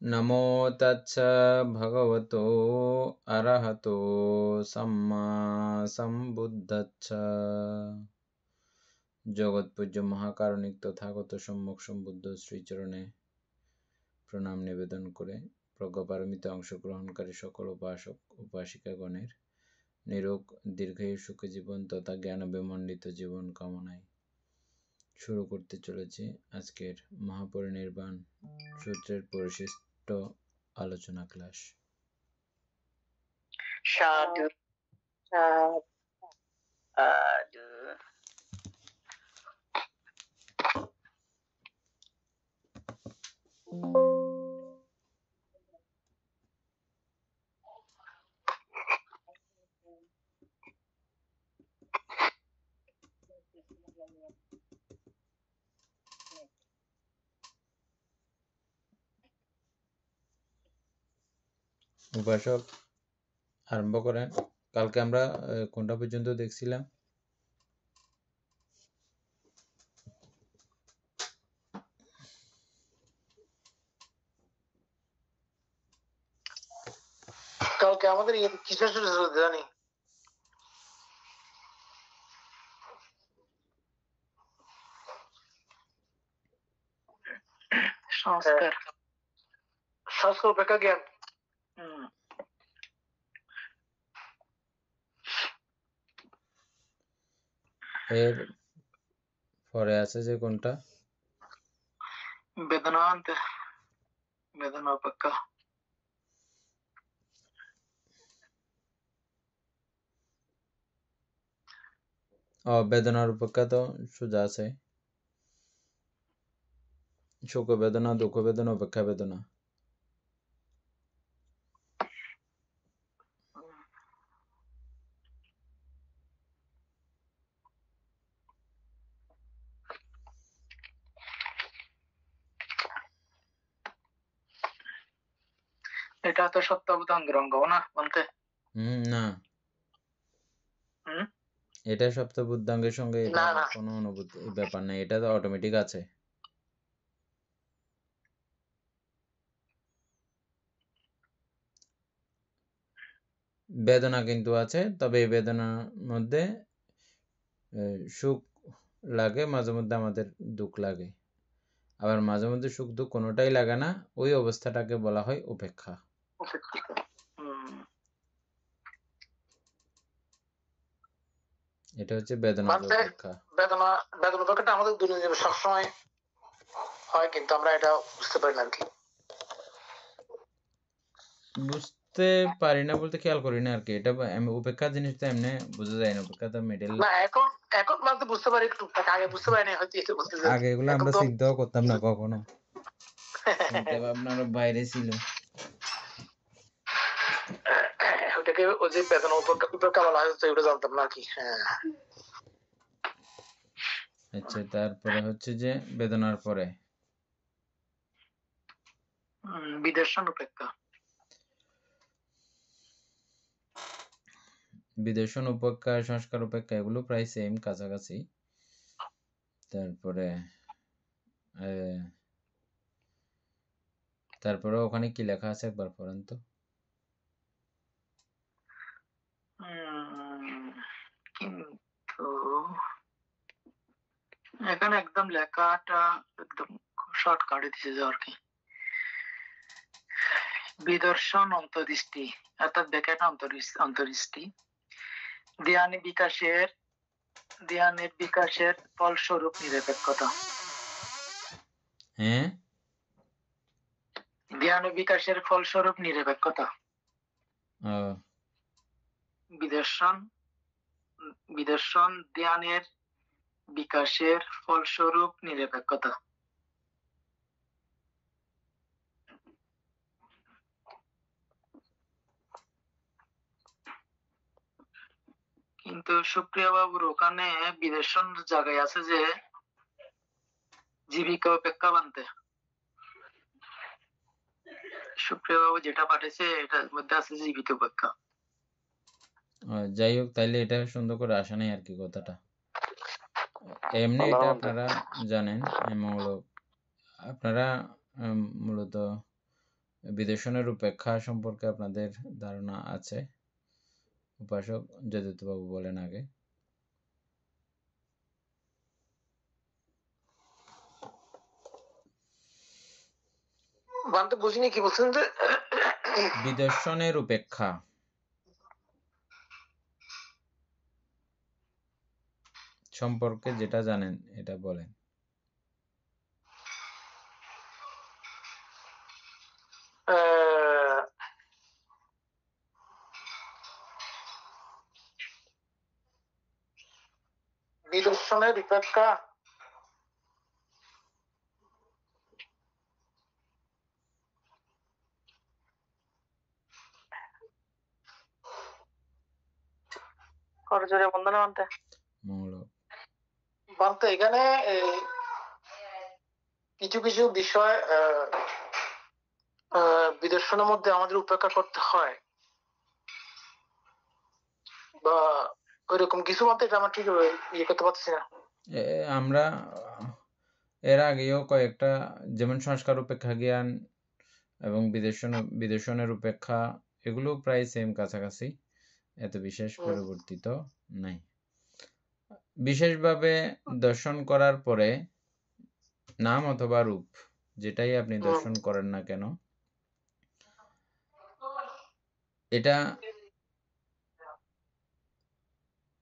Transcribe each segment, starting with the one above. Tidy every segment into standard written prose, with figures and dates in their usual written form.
नमो तच्छ भगवतो अरहतो सम्मा सम्बुद्धच्छ। জগৎপূজ্য মহাকারণিক তথাগত সম্যক সম্বুদ্ধ শ্রীচরণে প্রণাম নিবেদন করে প্রজ্ঞাপারমিতে অংশগ্রহণকারী সকল উপাসক উপাসিকাগণের নিরোগ দীর্ঘায়ু সুখী জীবন তথা জ্ঞান বিমণ্ডিত জীবন কামনায় শুরু করতে চলেছি আজকের মহাপরিনির্বাণ সূত্রের পরিশিষ্ট আলোচনা ক্লাস। সাধু সাধু। উপাসক আরম্ভ করেন। কালকে আমরা কোনটা পর্যন্ত দেখছিলাম? কালকে আমাদের কিসের জানি সংস্কার সংস্কার উপেক্ষা জ্ঞান। এর পরে আছে যে কোনটা? বেদনান্ত বেদনা উপেক্ষা। বেদনার উপেক্ষা তো সোজা আছে, সুখ বেদনা, দুঃখ বেদনা, উপেক্ষা বেদনা। এটা তো সপ্তবুদ্ধাঙ্গের অঙ্গ না বলতে? না, এটা সপ্তবুদ্ধাঙ্গের সঙ্গে কোনো অনুভূতি ব্যাপার নেই, এটা তো অটোমেটিক আছে। বেদনা কিন্তু আছে, তবে এই বেদনার মধ্যে সুখ লাগে, মাঝে মধ্যে আমাদের দুঃখ লাগে, আবার মাঝে মধ্যে সুখ দুঃখ কোনোটাই লাগে না, ওই অবস্থাটাকে বলা হয় উপেক্ষা। এটা হচ্ছে বেদনা উপেক্ষা। বেদনা বেদনা উপেক্ষাটা আমাদের দুনিয়াতে সবসময় হয়, কিন্তু আমরা এটা বুঝতে পারি না আর কি। বুঝতে পারি না বলতে খেয়াল করি না আর কি। এটা উপেক্ষা জিনিসটা এমনি বোঝা যায় না, উপেক্ষা তো মিডল না। এখন এখন মানতে বুঝতে পারি একটু, আগে বুঝতে পারি না হয়তো। এটা বুঝতে আগে এগুলো আমরা চিন্তাও করতাম না কখনো, চিন্তা ভাবনার বাইরে ছিল। ওটাকে ওই যে বেদনা উপেক্ষা বলা হচ্ছে, ওটা জানতাম না কি। আচ্ছা, তারপরে হচ্ছে যে বেদনার পরে বিদর্শন উপেক্ষা। বিদর্শন উপেক্ষা, সংস্কার উপেক্ষা এগুলো প্রায় সেম, কাছাকাছি। তারপরে ওখানে কি লেখা আছে একবার পড়েন তো। কিন্তু এখানে একদম লেখাটা একদম শর্ট কাটে দিয়েছে আর কি। বিদর্শন অন্তর্দৃষ্টি, অর্থাৎ ব্যাখ্যাটা অন্তর্দৃষ্টি ধ্যানের বিকাশের ফলস্বরূপ নিরপেক্ষতা। হ্যাঁ, ধ্যান বিকাশের ফলস্বরূপ নিরপেক্ষতা। বিদর্শন ধ্যানের বিকাশের ফলস্বরূপ নিরপেক্ষতা। কিন্তু সুপ্রিয়া বাবুর ওখানে বিদর্শন জায়গায় আছে যে জীবিকা উপেক্ষা বানতে। সুপ্রিয়া বাবু যেটা পাঠিয়েছে এটার মধ্যে আছে জীবিকা উপেক্ষা। যাই হোক, তাইলে এটা সুন্দর করে আসা নাই আর কি কথাটা। এমনি এটা আপনারা জানেন, আপনারা মূলত বিদর্শনের উপেক্ষা সম্পর্কে আপনাদের ধারণা আছে? উপাসক যদুতবাবু বলেন আগে। বানতে বুঝিনি কি বলছেন যে বিদর্শনের উপেক্ষা সম্পর্কে যেটা জানেন এটা বলেন। বিদর্শনের উপেক্ষা করজোরে বন্ধনে মানতে মঙ্গল বানতে এখানে কিছু কিছু বিষয় বিদর্শনের মধ্যে আমাদের উপেক্ষা করতে হয় বা ওইরকম কিছু মতে এটা আমার ঠিক ইয়ে করতে পারছি না। আমরা এর আগেও কয়েকটা, যেমন সংস্কার উপেক্ষা জ্ঞান এবং বিদর্শনের উপেক্ষা, এগুলো প্রায় সেম কাছাকাছি, এত বিশেষ পরিবর্তিত নাই। বিশেষভাবে দর্শন করার পরে নাম অথবা রূপ যেটাই আপনি দর্শন করেন না কেন, এটা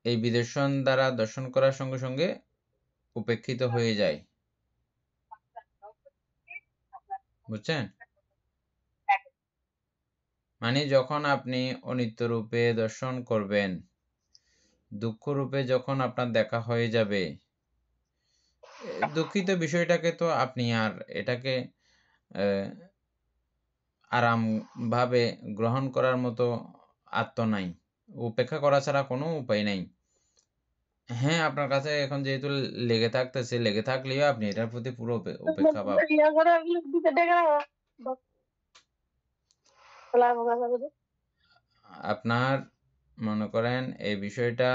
এই বিদর্শন দ্বারা দর্শন করার সঙ্গে সঙ্গে উপেক্ষিত হয়ে যায়, বুঝছেন? মানে যখন আপনি অনিত্য রূপে দর্শন করবেন, দুঃখ রূপে যখন আপনার দেখা হয়ে যাবে, দুঃখিত বিষয়টাকে তো আপনি আর এটাকে আরাম ভাবে গ্রহণ করার মতো আত্ম নাই, উপেক্ষা করা ছাড়া কোনো উপায় নাই। হ্যাঁ, আপনার কাছে এখন যেহেতু লেগে থাকতেছে, লেগে থাকলেও আপনি এটার প্রতি পুরো উপেক্ষা ভাব, আপনার মনে করেন এই বিষয়টা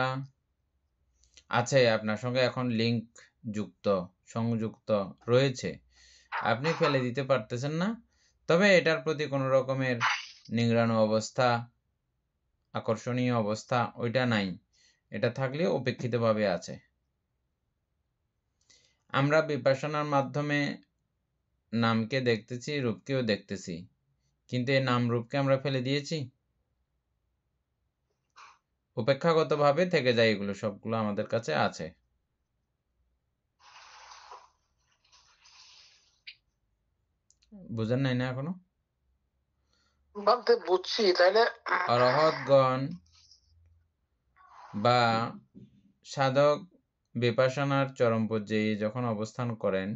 আছে, আপনার সঙ্গে এখন লিঙ্ক যুক্ত, সংযুক্ত রয়েছে, আপনি ফেলে দিতে পারতেছেন না, তবে এটার প্রতি কোনো রকমের নিংড়ানো অবস্থা, আকর্ষণীয় অবস্থা ওইটা নাই, এটা থাকলেও উপেক্ষিতভাবে আছে। আমরা বিপাশনার মাধ্যমে নামকে দেখতেছি, রূপকেও দেখতেছি, কিন্তু এই নাম রূপকে আমরা ফেলে দিয়েছি, উপেক্ষাগতভাবে থেকে যায়, এগুলো সবগুলো আমাদের কাছে আছে। বুঝেন নাই না এখনো? বুঝছি। তাইলে অরহৎগণ বা সাধক বিপাশনার চরম পর্যায়ে যখন অবস্থান করেন,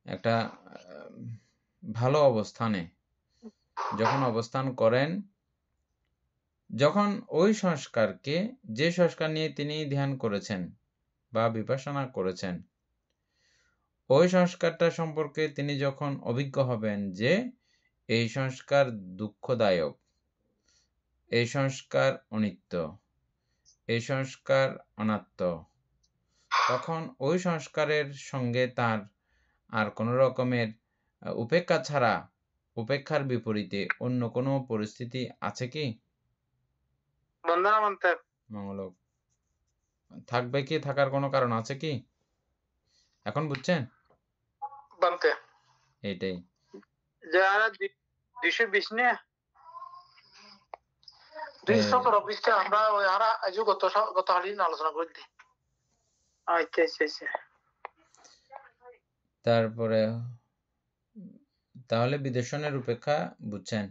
একটা ভালো অবস্থানে যখন অবস্থান করেন, যখন ওই সংস্কারকে, যে সংস্কার নিয়ে তিনি ধ্যান করেছেন বা বিপাশনা করেছেন, ওই সংস্কারটা সম্পর্কে তিনি যখন অভিজ্ঞ হবেন যে এই সংস্কার দুঃখদায়ক, এই সংস্কার অনিত্য, এই সংস্কার অনাত্ম, তখন ওই সংস্কারের সঙ্গে তার আর কোনো রকমের উপেক্ষা ছাড়া, উপেক্ষার বিপরীতে অন্য কোনো পরিস্থিতি আছে কি? মঙ্গলক থাকবে কি, থাকার কোনো কারণ আছে কি? এখন বুঝছেন? এইটাই যারা 220 নিয়ে 220টা আমরা ওই হারা আজও গত হালিন আলোচনা করে দিই। আচ্ছা আচ্ছা আচ্ছা। তারপরে তাহলে বিদর্শনের উপেক্ষা বুঝছেন?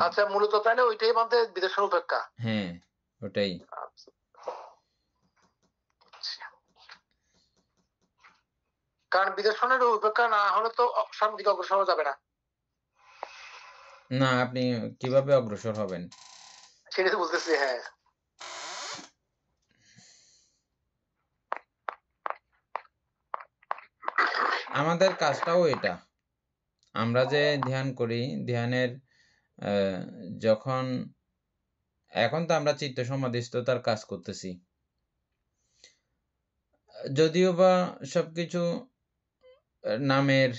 আচ্ছা, মূলত তাহলে ওইটাই আমাদের বিদর্শন উপেক্ষা। হ্যাঁ, ওটাই। কারণ বিদর্শনের উপেক্ষা না হলে তো সামনের দিকে অগ্রসর হওয়া যাবে না। না, আপনি কিভাবে অগ্রসর হবেন সেটা তো বুঝতেছি। হ্যাঁ, আমাদের কাজটাও এটা। আমরা যে ধ্যান করি, ধ্যানের যখন এখন তো আমরা চিত্ত সমাধিস্থতার কাজ করতেছি, যদিও বা সবকিছু নামের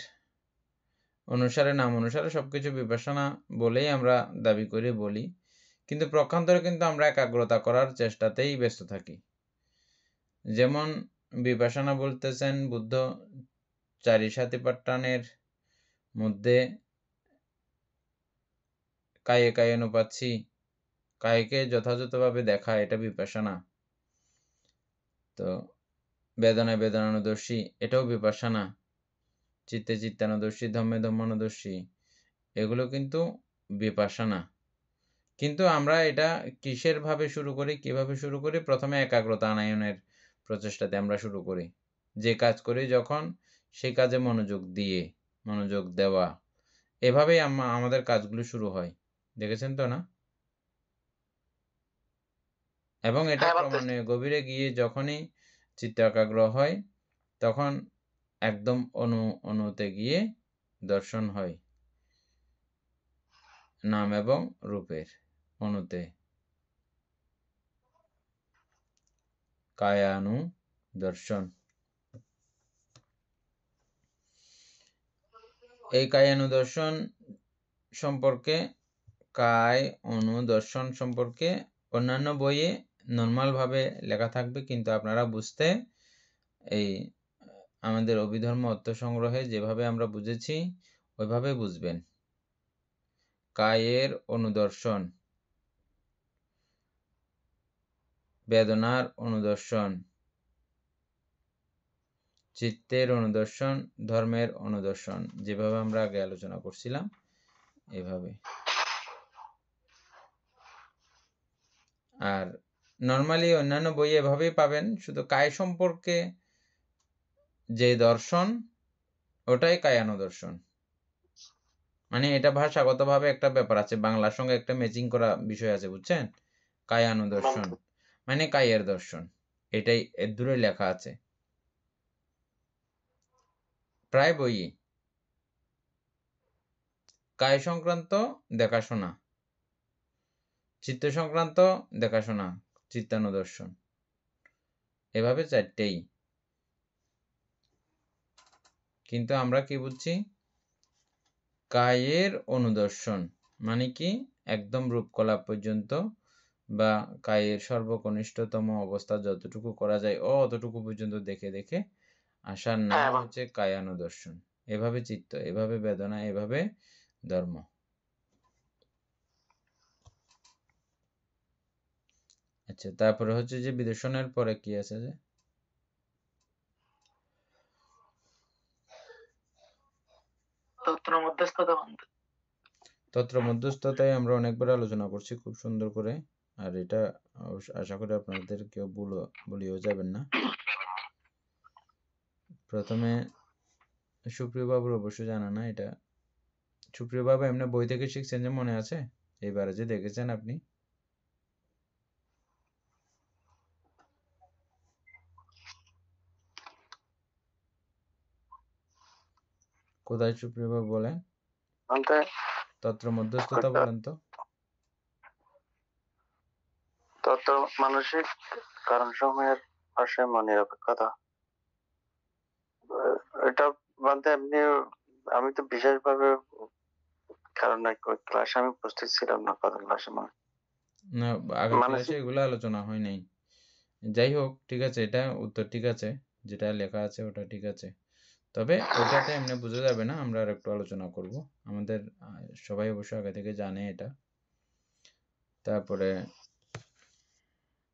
অনুসারে, নাম অনুসারে সবকিছু বিপাশনা বলেই আমরা দাবি করে বলি, কিন্তু প্রক্ষান্তরে কিন্তু আমরা একাগ্রতা করার চেষ্টাতেই ব্যস্ত থাকি। যেমন বিপাশনা বলতেছেন বুদ্ধ চারি সাতিপাট্টানের মধ্যে কায়ে কায়ানুপাচ্ছি, কায়কে যথাযথভাবে দেখা, এটা বিপাশনা। তো বেদনায় বেদনানুদর্শী, এটাও বিপাশনা। চিত্তে চিত্তানুদর্শী, ধম্মে ধম্মানুদর্শী, এগুলো কিন্তু বিপাশনা। কিন্তু আমরা এটা কিসের ভাবে শুরু করি, কিভাবে শুরু করি? প্রথমে একাগ্রতা আনয়নের প্রচেষ্টাতে আমরা শুরু করি। যে কাজ করি যখন, সেই কাজে মনোযোগ দেওয়া, এভাবেই আমাদের কাজগুলো শুরু হয়। দেখেছেন তো না? এবং এটা হ্যাঁ, পারতেছি। ক্রমান্বয়ে গভীরে গিয়ে যখনই চিত্ত একাগ্র হয়, তখন একদম অনুতে গিয়ে দর্শন হয়, নাম এবং রূপের অনুতে, কায়ানু দর্শন। এই কায়ানুদর্শন সম্পর্কে, কায় অনুদর্শন সম্পর্কে অন্যান্য বইয়ে নর্মালভাবে লেখা থাকবে, কিন্তু আপনারা বুঝতে এই আমাদের অভিধর্ম অর্থ সংগ্রহে যেভাবে আমরা বুঝেছি ওইভাবে বুঝবেন। কায়ের অনুদর্শন, বেদনার অনুদর্শন, চিত্তের অনুদর্শন, ধর্মের অনুদর্শন, যেভাবে আমরা আগে আলোচনা করছিলাম এভাবে। আর নর্মালি অন্যান্য বই এভাবেই পাবেন, শুধু কায় সম্পর্কে যে দর্শন, ওটাই কায়ানুদর্শন। মানে এটা ভাষাগতভাবে একটা ব্যাপার আছে, বাংলার সঙ্গে একটা ম্যাচিং করা বিষয় আছে, বুঝছেন? কায়ানুদর্শন মানে কায়ের দর্শন, এটাই এর দূরে লেখা আছে প্রায় বইয়ে। কায় সংক্রান্ত দেখাশোনা, চিত্ত সংক্রান্ত দেখাশোনা, চিত্তানুদর্শন, এভাবে চারটেই। কিন্তু আমরা কি বুঝছি? কায়ের অনুদর্শন মানে কি? একদম রূপকলাপ পর্যন্ত বা কায়ের সর্বকনিষ্ঠতম অবস্থা যতটুকু করা যায় অতটুকু পর্যন্ত দেখে দেখে আসার নাম হচ্ছে কায়ানুদর্শন। এভাবে চিত্ত, এভাবে বেদনা, এভাবে ধর্ম। আচ্ছা, তারপরে হচ্ছে যে বিদর্শনের পরে কি আছে? যে তত্র মধ্যস্থতায় আমরা অনেকবার আলোচনা করছি খুব সুন্দর করে, আর এটা আশা করি আপনাদের কেউ বলিও যাবেন না। প্রথমে সুপ্রিয় বাবুর অবশ্য জানা না এটা। সুপ্রিয় বাবু এমনি বই থেকে শিখছেন যে, মনে আছে? এবারে যে দেখেছেন আপনি, কোথায় সুপ্রিয় বাবু বলেন? তত্র মধ্যস্থতা বলেন তো। তত্ত্ব মানসিক কারণসমূহের ভাষায় মনের অপেক্ষতা। এটা বলতে এমনি আমি তো বিশেষভাবে, কারণ ক্লাসে আমি উপস্থিত ছিলাম না, প্রথম ক্লাসে না, আগের ক্লাসে এগুলো আলোচনা হয় নাই। যাই হোক, ঠিক আছে, এটা উত্তর ঠিক আছে, যেটা লেখা আছে ওটা ঠিক আছে। তবে ওটাতে এমনি বোঝা যাবে না, আমরা আর একটু আলোচনা করব। আমাদের সবাই অবশ্য আগে থেকে জানে এটা। তারপরে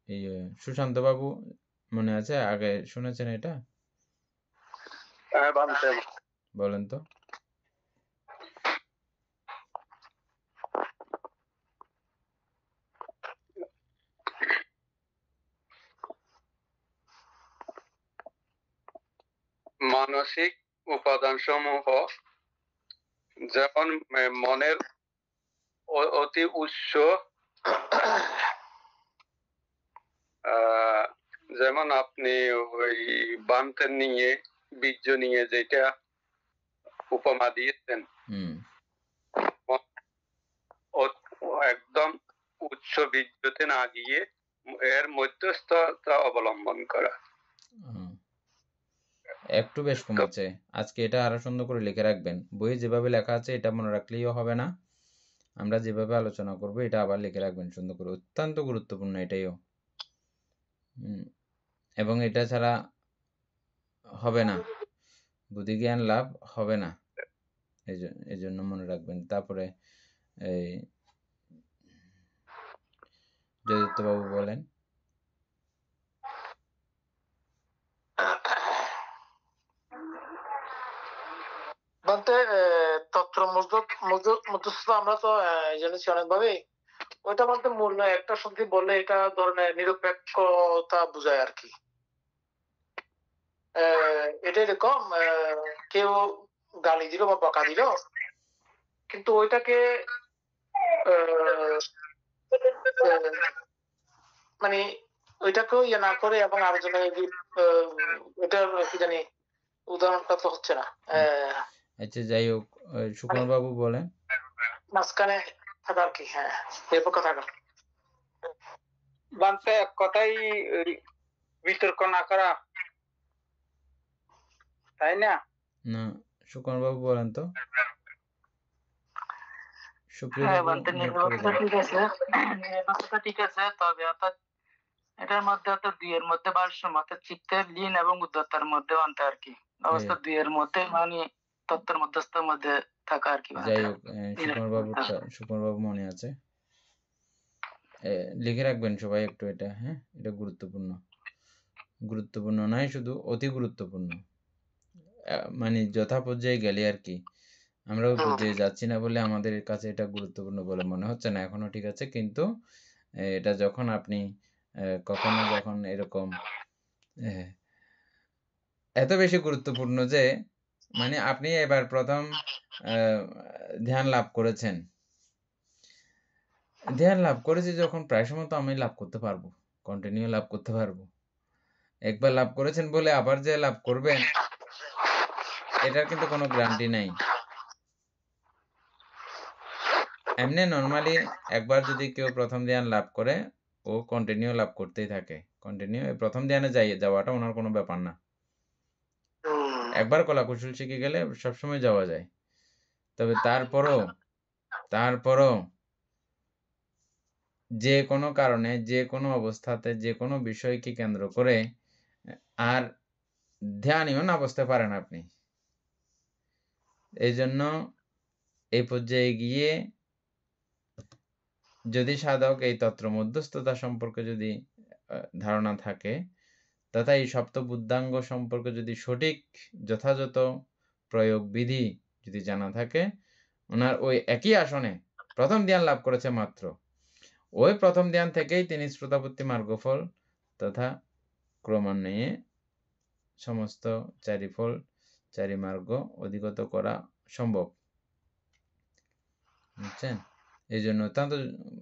এই সুশান্ত বাবু মনে আছে? আগে শুনেছেন এটা? বলেন তো। মানসিক উপাদান সমূহ যেমন মনের অতি উৎস, যেমন আপনি ওই বান্তের নিয়ে, বীর্য নিয়ে যেটা উপমা দিয়েছেন, একদম উৎস বীর্যতে না গিয়ে এর মধ্যস্থতা অবলম্বন করা। একটু বেশ কমেছে। আজকে এটা আরো সুন্দর করে লিখে রাখবেন। বইয়ে যেভাবে লেখা আছে এটা মনে রাখলেও হবে না, আমরা যেভাবে আলোচনা করব এটা আবার লিখে রাখবেন সুন্দর করে, অত্যন্ত গুরুত্বপূর্ণ এটাইও। এবং এটা ছাড়া হবে না, বুদ্ধিজ্ঞান লাভ হবে না, এই জন্য মনে রাখবেন। তারপরে এই জয়দত্তবাবু বলেন। বলতে তত্র মধ্যস্থতা আমরা তো জেনেছি অনেকভাবে। ওইটা বলতে মূল নয়, একটা শব্দ বললে এটা ধরনের নিরপেক্ষতা বোঝায় আর কি। এটা এরকম কেউ গালি দিল বা বকা দিল, কিন্তু ওইটাকে মানে ওইটাকেও ইয়ে না করে এবং আরেকজনের ওইটার কি জানি উদাহরণটা তো হচ্ছে না। আচ্ছা যাই হোক, সুকুমার বাবু বলেন। মাঝখানে থাকা আর কি, হ্যাঁ, নিরপেক্ষ থাকা। বানতে এক কথাই বিতর্ক না করা, তাই না? না, সুকুমার বাবু বলেন তো। সুপ্রিয় হ্যাঁ, বাবু বলতে নোট করে নিরপেক্ষতা দেন। ঠিক আছে, নিরপেক্ষতা ঠিক আছে, তবে অর্থাৎ এটার মধ্যে অর্থাৎ দুইয়ের মধ্যে ভারসাম্য, অর্থাৎ চিত্তের লীন এবং উদ্ধতার মধ্যে অন্ত আর কি, অবস্থা দুইয়ের মধ্যে মানে তত্ত্বের মধ্যস্থের মধ্যে থাকা আর কি। যাই হোক, সুকুমার বাবু মনে আছে, লিখে রাখবেন সবাই একটু এটা। হ্যাঁ, এটা গুরুত্বপূর্ণ, গুরুত্বপূর্ণ নয় শুধু, অতি গুরুত্বপূর্ণ। মানে যথা পর্যায়ে গেলে আর কি, আমরা ওই পর্যায়ে যাচ্ছি না বলে আমাদের কাছে এটা গুরুত্বপূর্ণ বলে মনে হচ্ছে না এখনো, ঠিক আছে। কিন্তু এটা যখন আপনি কখনো যখন এরকম এত বেশি গুরুত্বপূর্ণ যে মানে আপনি এবার প্রথম ধ্যান লাভ করেছেন, ধ্যান লাভ করেছি যখন প্রায় সময় তো আমি লাভ করতে পারবো, কন্টিনিউ লাভ করতে পারবো। একবার লাভ করেছেন বলে আবার যে লাভ করবেন এটার কিন্তু কোনো গ্যারান্টি নাই। এমনি নর্মালি একবার যদি কেউ প্রথম ধ্যান লাভ করে ও কন্টিনিউ লাভ করতেই থাকে, কন্টিনিউ প্রথম ধ্যানে যাওয়াটা ওনার কোনো ব্যাপার না। একবার কলাকুশল শিখে গেলে সবসময় যাওয়া যায়। তবে তারপরও যে কোনো কারণে, যে কোনো অবস্থাতে, যে কোনো বিষয়কে কেন্দ্র করে আর ধ্যানও না বসতে পারেন আপনি। এই জন্য এই পর্যায়ে গিয়ে যদি সাধক এই তত্ত্ব মধ্যস্থতা সম্পর্কে যদি ধারণা থাকে, তথা এই সপ্ত বুদ্ধাঙ্গ সম্পর্কে যদি সঠিক যথাযথ প্রয়োগ বিধি যদি জানা থাকে, ওনার ওই একই আসনে প্রথম ধ্যান লাভ করেছে মাত্র, ওই প্রথম ধ্যান থেকেই তিনি শ্রোতাপত্তি মার্গফল তথা ক্রমান্বয়ে সমস্ত চারিফল চারি মার্গ অধিগত করা সম্ভব। বুঝছেন? এই জন্য অত্যন্ত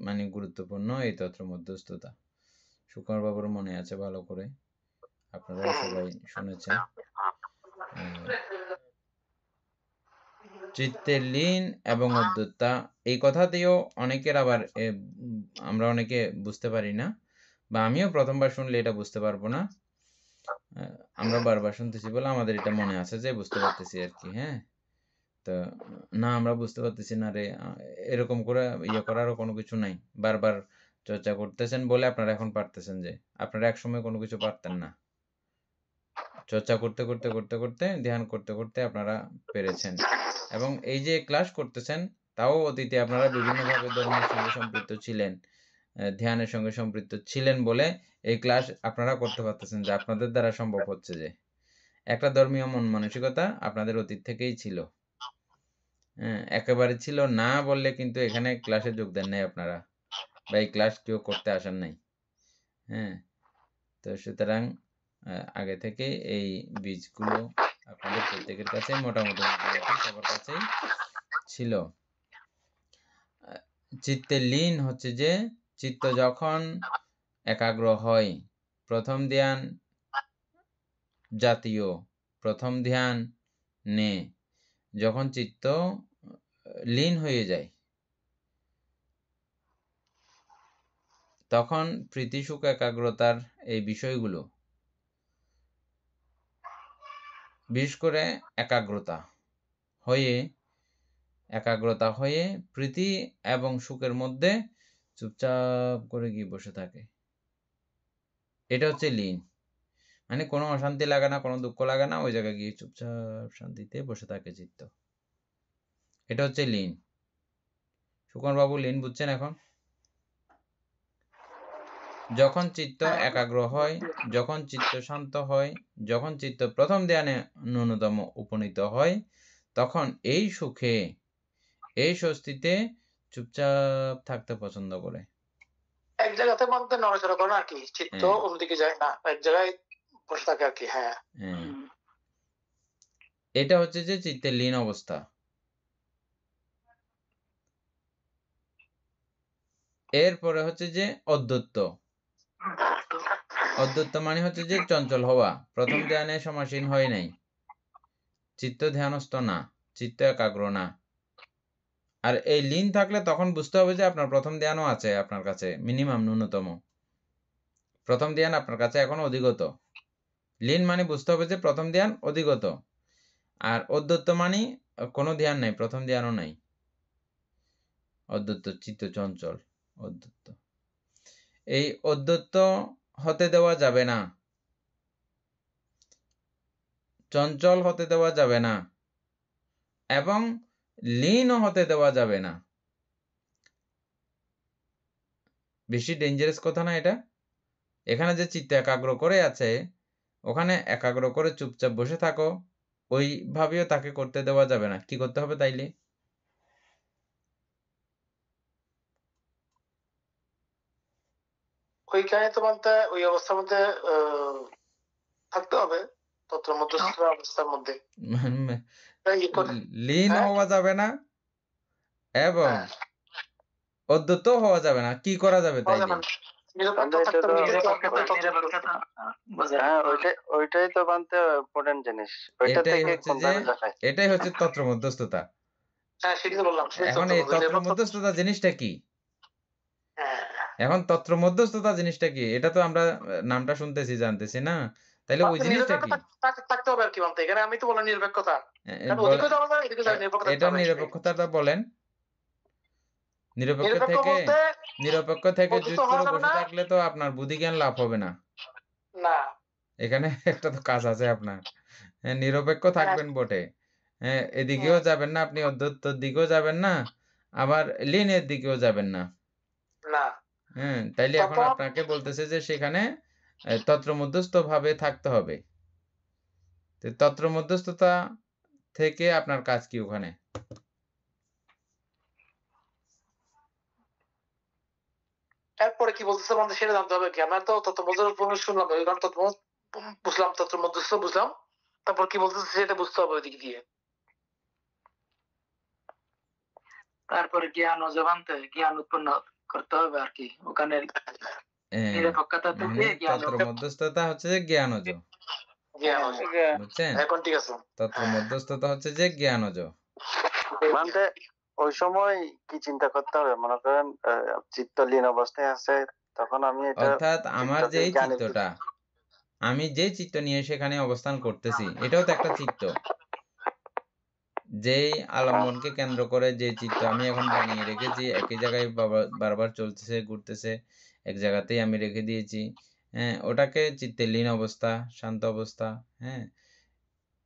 মানে গুরুত্বপূর্ণ এই তত্ত্ব মধ্যস্থতা। সুকুমার বাবুর মনে আছে ভালো করে, আপনারা সবাই শুনেছেন। চিত্তের লীন এবং উদ্ধতা, এই কথাতেও অনেকের আবার আমরা অনেকে বুঝতে পারি না, বা আমিও প্রথমবার শুনলে এটা বুঝতে পারবো না। আমরা বারবার শুনতেছি বলে আমাদের এটা মনে আছে যে বুঝতে পারতেছি আর কি। হ্যাঁ, তো না আমরা বুঝতে পারতেছি না রে, এরকম করে ইয়ে করারও কোনো কিছু নাই। বারবার চর্চা করতেছেন বলে আপনারা এখন পারতেছেন, যে আপনারা একসময় কোনো কিছু পারতেন না। চর্চা করতে করতে করতে করতে ধ্যান করতে করতে আপনারা পেরেছেন, এবং এই যে ক্লাস করতেছেন তাও অতীতে আপনারা বিভিন্নভাবে ধর্মের সঙ্গে সম্পৃক্ত ছিলেন, ধ্যানের সঙ্গে সম্পৃক্ত ছিলেন বলে এই ক্লাস আপনারা করতে পারতেছেন, যে আপনাদের দ্বারা সম্ভব হচ্ছে। যে একটা ধর্মীয় মন মানসিকতা আপনাদের অতীত থেকেই ছিল, হ্যাঁ, একেবারে ছিল না বললে কিন্তু এখানে ক্লাসে যোগ দেন নাই আপনারা, বা এই ক্লাস কেউ করতে আসেন নাই। হ্যাঁ, তো সুতরাং আগে থেকে এই বীজগুলো আপনাদের প্রত্যেকের কাছে মোটামুটি সবার কাছেই ছিল। চিত্তে লীন হচ্ছে যে চিত্ত যখন একাগ্র হয়, প্রথম ধ্যান জাতীয় প্রথম ধ্যান নে, যখন চিত্ত লীন হয়ে যায় তখন প্রীতি সুখ একাগ্রতার এই বিষয়গুলো বিশেষ করে একাগ্রতা হয়ে প্রীতি এবং সুখের মধ্যে চুপচাপ করে গিয়ে বসে থাকে। এটা হচ্ছে লীন, মানে কোনো অশান্তি লাগে না, কোনো দুঃখ লাগে না, ওই জায়গায় গিয়ে চুপচাপ শান্তিতে বসে থাকে চিত্ত। এটা হচ্ছে লীন। সুকুমার বাবু, লীন বুঝছেন এখন? যখন চিত্ত একাগ্র হয়, যখন চিত্ত শান্ত হয়, যখন চিত্ত প্রথম ধ্যানে ন্যূনতম উপনীত হয়, তখন এই সুখে, এই স্বস্তিতে চুপচাপ থাকতে পছন্দ করে। এক জায়গাতে মধ্যে নড়াচড়া করে না আর কি, চিত্ত হ্যাঁ। অন্যদিকে যায় না, এক জায়গায় বসে থাকে আর কি। হ্যাঁ, হ্যাঁ, এটা হচ্ছে যে চিত্তের লীন অবস্থা। এরপরে হচ্ছে যে অদ্বৈত। অদ্বৈত মানে হচ্ছে যে চঞ্চল হওয়া, প্রথম ধ্যানে সমাসীন হয় নাই, চিত্ত ধ্যানস্থ না, চিত্ত একাগ্র না। আর এই লীন থাকলে তখন বুঝতে হবে যে আপনার প্রথম ধ্যানও আছে আপনার কাছে, মিনিমাম ন্যূনতম প্রথম ধ্যান আপনার কাছে এখন অধিগত। লীন মানে বুঝতে হবে যে প্রথম ধ্যান অধিগত। আর অদ্বৈত মানে কোনো ধ্যান নাই, প্রথম ধ্যানও নাই। অদ্বৈত চিত্ত চঞ্চল, অদ্বৈত। এই অদ্বৈত হতে দেওয়া যাবে না, চঞ্চল হতে দেওয়া যাবে না, এবং লীনও হতে দেওয়া যাবে না। বেশি ডেঞ্জারাস কথা না এটা? এখানে যে চিত্ত একাগ্র করে আছে, ওখানে একাগ্র করে চুপচাপ বসে থাকো, ওইভাবেও তাকে করতে দেওয়া যাবে না। কি করতে হবে তাইলে? ওইখানে তো বলতে ওই অবস্থার মধ্যে থাকতে হবে, তত্র মধ্যস্থ অবস্থার মধ্যে লীন হ্যাঁ? হওয়া যাবে না এবং হ্যাঁ, অদ্বৈত হওয়া যাবে না। কি করা যাবে হওয়া তাইলে? যাবে না। নিরপেক্ষ এটা থাকতে হবে, তো- নিরপেক্ষতা বজায় হ্যাঁ, রাখতে হবে। ওইটাই তো বানতে ইম্পর্টেন্ট জিনিস। ওইটা এটাই থেকে হচ্ছে কোন যে ভাবে দেখায়? এটাই হচ্ছে তত্র মধ্যস্থতা। হ্যাঁ, সেটাই তো বললাম, সেটাই এখন এই তত্র মধ্যস্থতা জিনিসটা কি? হ্যাঁ, এখন তত্র মধ্যস্থতা জিনিসটা কি? এটা তো আমরা নামটা শুনতেছি, জানতেছি না। তাইলে ওই জিনিসটা নিরপেক্ষ কি? থাকতে হবে আর কি বলতে। এখানে আমি তো বললাম নিরপেক্ষতা, কারণ বলে- ওদিকে যাওয়া যায়, এদিকে যাওয়া যায়, নিরপেক্ষ থাকতে এটা হবে। নিরপেক্ষতাটা বলেন। নিরপেক্ষ নিরপেক্ষ থেকে বলতে যুদ্ধ অদ্বৈত করে হওয়া যাবে বসে না। থাকলে তো আপনার বুদ্ধি জ্ঞান লাভ হবে না। না, এখানে একটা তো কাজ আছে আপনার। নিরপেক্ষ থাকবেন বটে, এদিকেও হুম, যাবেন না, আপনি অদ্বৈতর দিকেও যাবেন না, আবার লীনের দিকেও যাবেন না। না। তাইলে এখন তখন আপনাকে বলতেছে যে সেখানে তন্ত্র মধ্যস্থ ভাবে থাকতে হবে। তো তন্ত্র মধ্যস্থতা থেকে আপনার কাজ কি ওখানে? এরপরে কি বলতেছে বন্ধু সেটা জানতে হবে কি। আমরা তো তত্ত্ব মধ্যস্থ শুনলাম, কারণ তত্ত্ব বুঝলাম, তত্ত্ব মধ্যস্থ বুঝলাম, তারপর কি বলতেছে সেটা বুঝতে হবে ওইদিক দিয়ে। তারপরে জ্ঞান ও জবানতে জ্ঞান উৎপন্ন করতে হবে আর কি। ওখানে নিরপেক্ষতা থেকে মানে জ্ঞান তন্ত্র মধ্যস্থতা হচ্ছে যে জ্ঞানজ, বুঝছেন? এখন ঠিক আছে। তন্ত্র হ্যাঁ। মধ্যস্থতা হচ্ছে যে জ্ঞানজ। মানে ওই সময় কি চিন্তা করতে হবে? মনে করেন চিত্ত লীন অবস্থায় আছে, তখন আমি এটা অর্থাৎ আমার যে এই জ্ঞানের চিত্তটা, আমি যে চিত্ত নিয়ে সেখানে অবস্থান করতেছি, এটাও তো একটা চিত্ত। যেই আলম্বনকে কেন্দ্র করে যে চিত্ত আমি এখন বানিয়ে রেখেছি, একই জায়গায় বারবার চলতেছে, ঘুরতেছে, এক জায়গাতেই আমি রেখে দিয়েছি, ওটাকে চিত্তের লীন অবস্থা, শান্ত অবস্থা।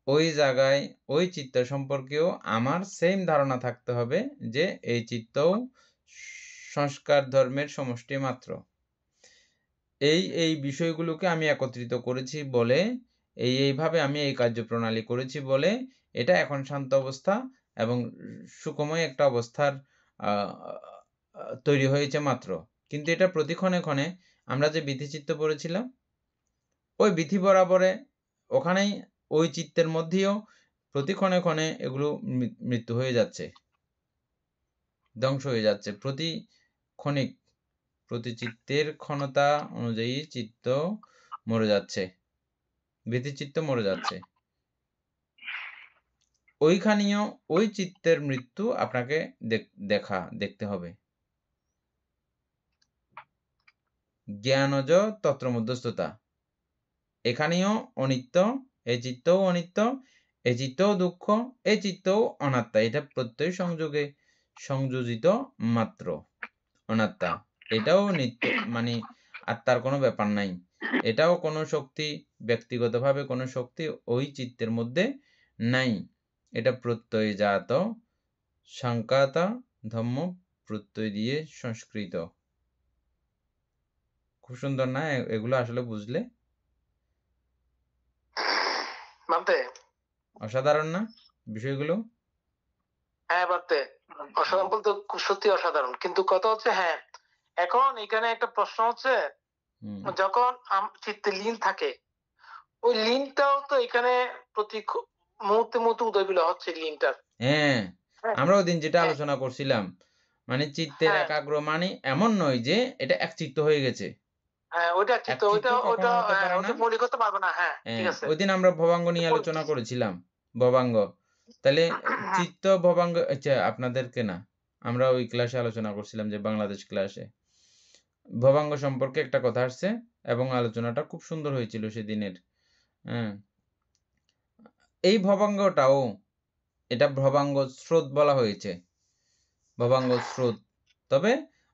ওই জায়গায় ওই চিত্ত সম্পর্কেও আমার সেম ধারণা থাকতে হবে যে এই চিত্তও সংস্কার ধর্মের সমষ্টি মাত্র। এই বিষয়গুলোকে আমি একত্রিত করেছি বলে, এইভাবে আমি এই কার্যপ্রণালী করেছি বলে এটা এখন শান্ত অবস্থা এবং সুখময় একটা অবস্থার তৈরি হয়েছে মাত্র। কিন্তু এটা প্রতি ক্ষণে ক্ষণে আমরা যে বিধিচিত্ত পড়েছিলাম, ওই বিধি বরাবরে ওখানেই ওই চিত্তের মধ্যেও প্রতি ক্ষণে ক্ষণে এগুলো মৃত্যু হয়ে যাচ্ছে, ধ্বংস হয়ে যাচ্ছে। প্রতি ক্ষণিক, প্রতি চিত্তের ক্ষণতা অনুযায়ী চিত্ত মরে যাচ্ছে, বিধিচিত্ত মরে যাচ্ছে। ওইখানেও ওই চিত্তের মৃত্যু আপনাকে দেখতে হবে। জ্ঞানজ তত্র মধ্যস্থতা, এখানেও অনিত্য এই চিত্তও অনিত্য, এই চিত্তও দুঃখ, এই চিত্তও অনাত্মা। এটা প্রত্যয় সংযোগে সংযোজিত মাত্র অনাত্মা। এটাও নিত্য, মানে আত্মার কোনো ব্যাপার নাই। এটাও কোনো শক্তি, ব্যক্তিগতভাবে কোনো শক্তি ওই চিত্তের মধ্যে নাই। এটা প্রত্যয় জাত, সংকাতা ধম্ম, প্রত্যয় দিয়ে সংস্কৃত। খুব সুন্দর না এগুলো আসলে বুঝলে? মানতে অসাধারণ না বিষয়গুলো? হ্যাঁ মানতে অসাধারণ বলতে খুব সত্যি অসাধারণ, কিন্তু কথা হচ্ছে হ্যাঁ এখন এখানে একটা প্রশ্ন হচ্ছে যখন চিত্তে লীন থাকে, ওই লিনটাও তো এখানে প্রতি মুহূর্তে মুহূর্তে উদয় বিলয় হচ্ছে লিনটার। হ্যাঁ, আমরা ওই দিন যেটা আলোচনা করছিলাম, মানে চিত্তের হ্যাঁ। একাগ্র মানে এমন নয় যে এটা একচিত্ত হয়ে গেছে। হ্যাঁ ওইটা চিত্ত, একচিত্ত ওইটা কখনো ওইটা হতে পারে না। ওটা মৌলিক হতে পারবে না। হ্যাঁ ঠিক হ্যাঁ, আছে। ওই দিন আমরা ভবাঙ্গ নিয়ে আলোচনা করেছিলাম, ভবাঙ্গ। তাহলে চিত্ত ভবাঙ্গ, আচ্ছা আপনাদেরকে না, আমরা ওই ক্লাসে আলোচনা করছিলাম যে বাংলাদেশ ক্লাসে ভবাঙ্গ সম্পর্কে একটা কথা আসছে এবং আলোচনাটা খুব সুন্দর হয়েছিল সেদিনের। হ্যাঁ, এই ভবাঙ্গটাও, এটা ভবাঙ্গ স্রোত বলা হয়েছে, ভবাঙ্গ স্রোত। তবে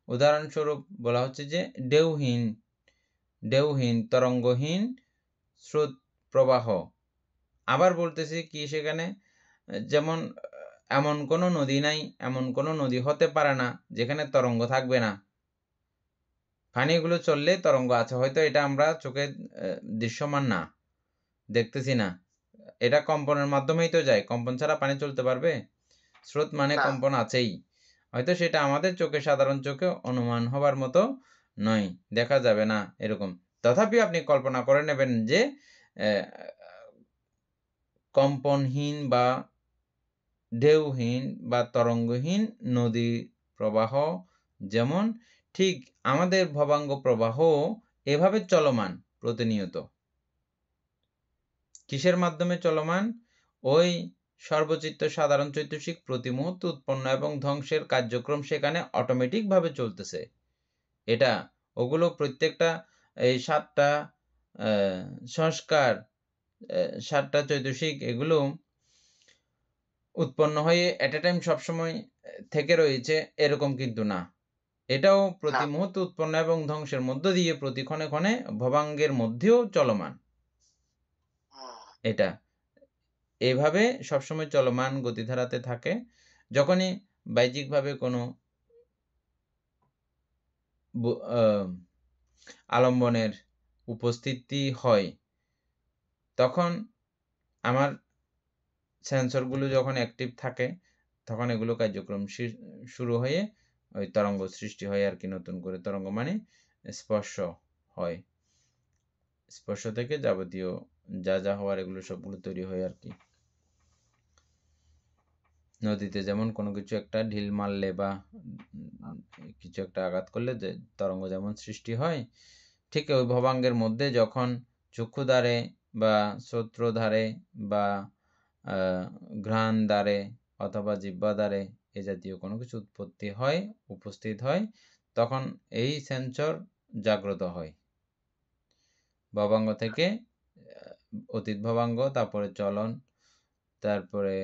উদাহরণস্বরূপ বলা হচ্ছে যে ঢেউহীন, ঢেউহীন তরঙ্গহীন স্রোত প্রবাহ। আবার বলতেছি কি সেখানে, যেমন এমন কোনো নদী নাই, এমন কোনো নদী হতে পারে না যেখানে তরঙ্গ থাকবে না। পানিগুলো চললে তরঙ্গ আছে, হয়তো এটা আমরা চোখে দৃশ্যমান না, দেখতেছি না, এটা কম্পনের মাধ্যমেই তো যায়, কম্পন ছাড়া পানি চলতে পারবে? স্রোত মানে কম্পন আছেই, হয়তো সেটা আমাদের চোখে, সাধারণ চোখে অনুমান হবার মতো নয়, দেখা যাবে না এরকম। তথাপি আপনি কল্পনা করে নেবেন যে কম্পনহীন বা ঢেউহীন বা তরঙ্গহীন নদী প্রবাহ যেমন, ঠিক আমাদের ভবাঙ্গ প্রবাহ এভাবে চলমান প্রতিনিয়ত। কিসের মাধ্যমে চলমান? ওই সর্বচিত্ত সাধারণ চৈতসিক প্রতি মুহূর্তে উৎপন্ন এবং ধ্বংসের কার্যক্রম সেখানে অটোমেটিক ভাবে চলতেছে। এটা ওগুলো প্রত্যেকটা এই 7টা সংস্কার, 7টা চৈতসিক, এগুলো উৎপন্ন হয়ে এট এ টাইম সবসময় থেকে রয়েছে এরকম কিন্তু না। এটাও প্রতি মুহূর্তে উৎপন্ন এবং ধ্বংসের মধ্য দিয়ে প্রতি ক্ষণে ক্ষণে ভবাঙ্গের মধ্যেও চলমান। এটা এভাবে সবসময় চলমান গতিধারাতে থাকে। যখনই বাহ্যিকভাবে কোনো আলম্বনের উপস্থিতি হয়, তখন আমার সেন্সরগুলো যখন অ্যাক্টিভ থাকে, তখন এগুলো কার্যক্রম শুরু হয়ে ওই তরঙ্গ সৃষ্টি হয় আর কি, নতুন করে তরঙ্গ মানে স্পর্শ হয়, স্পর্শ থেকে যাবতীয় যা যা হওয়ার এগুলো সবগুলো তৈরি হয় আর কি। নদীতে যেমন কোনো কিছু একটা ঢিল মারলে বা কিছু একটা আঘাত করলে যে তরঙ্গ যেমন সৃষ্টি হয়, ঠিক ওই ভবাঙ্গের মধ্যে যখন চক্ষু দ্বারে বা শ্রোত্র দ্বারে বা ঘ্রাণ দ্বারে অথবা জিহ্বা দ্বারে এ জাতীয় কোনো কিছু উৎপত্তি হয়, উপস্থিত হয়, তখন এই সেন্সর জাগ্রত হয়। ভবাঙ্গ থেকে অতীত ভবাঙ্গ, তারপরে চলন, তারপরে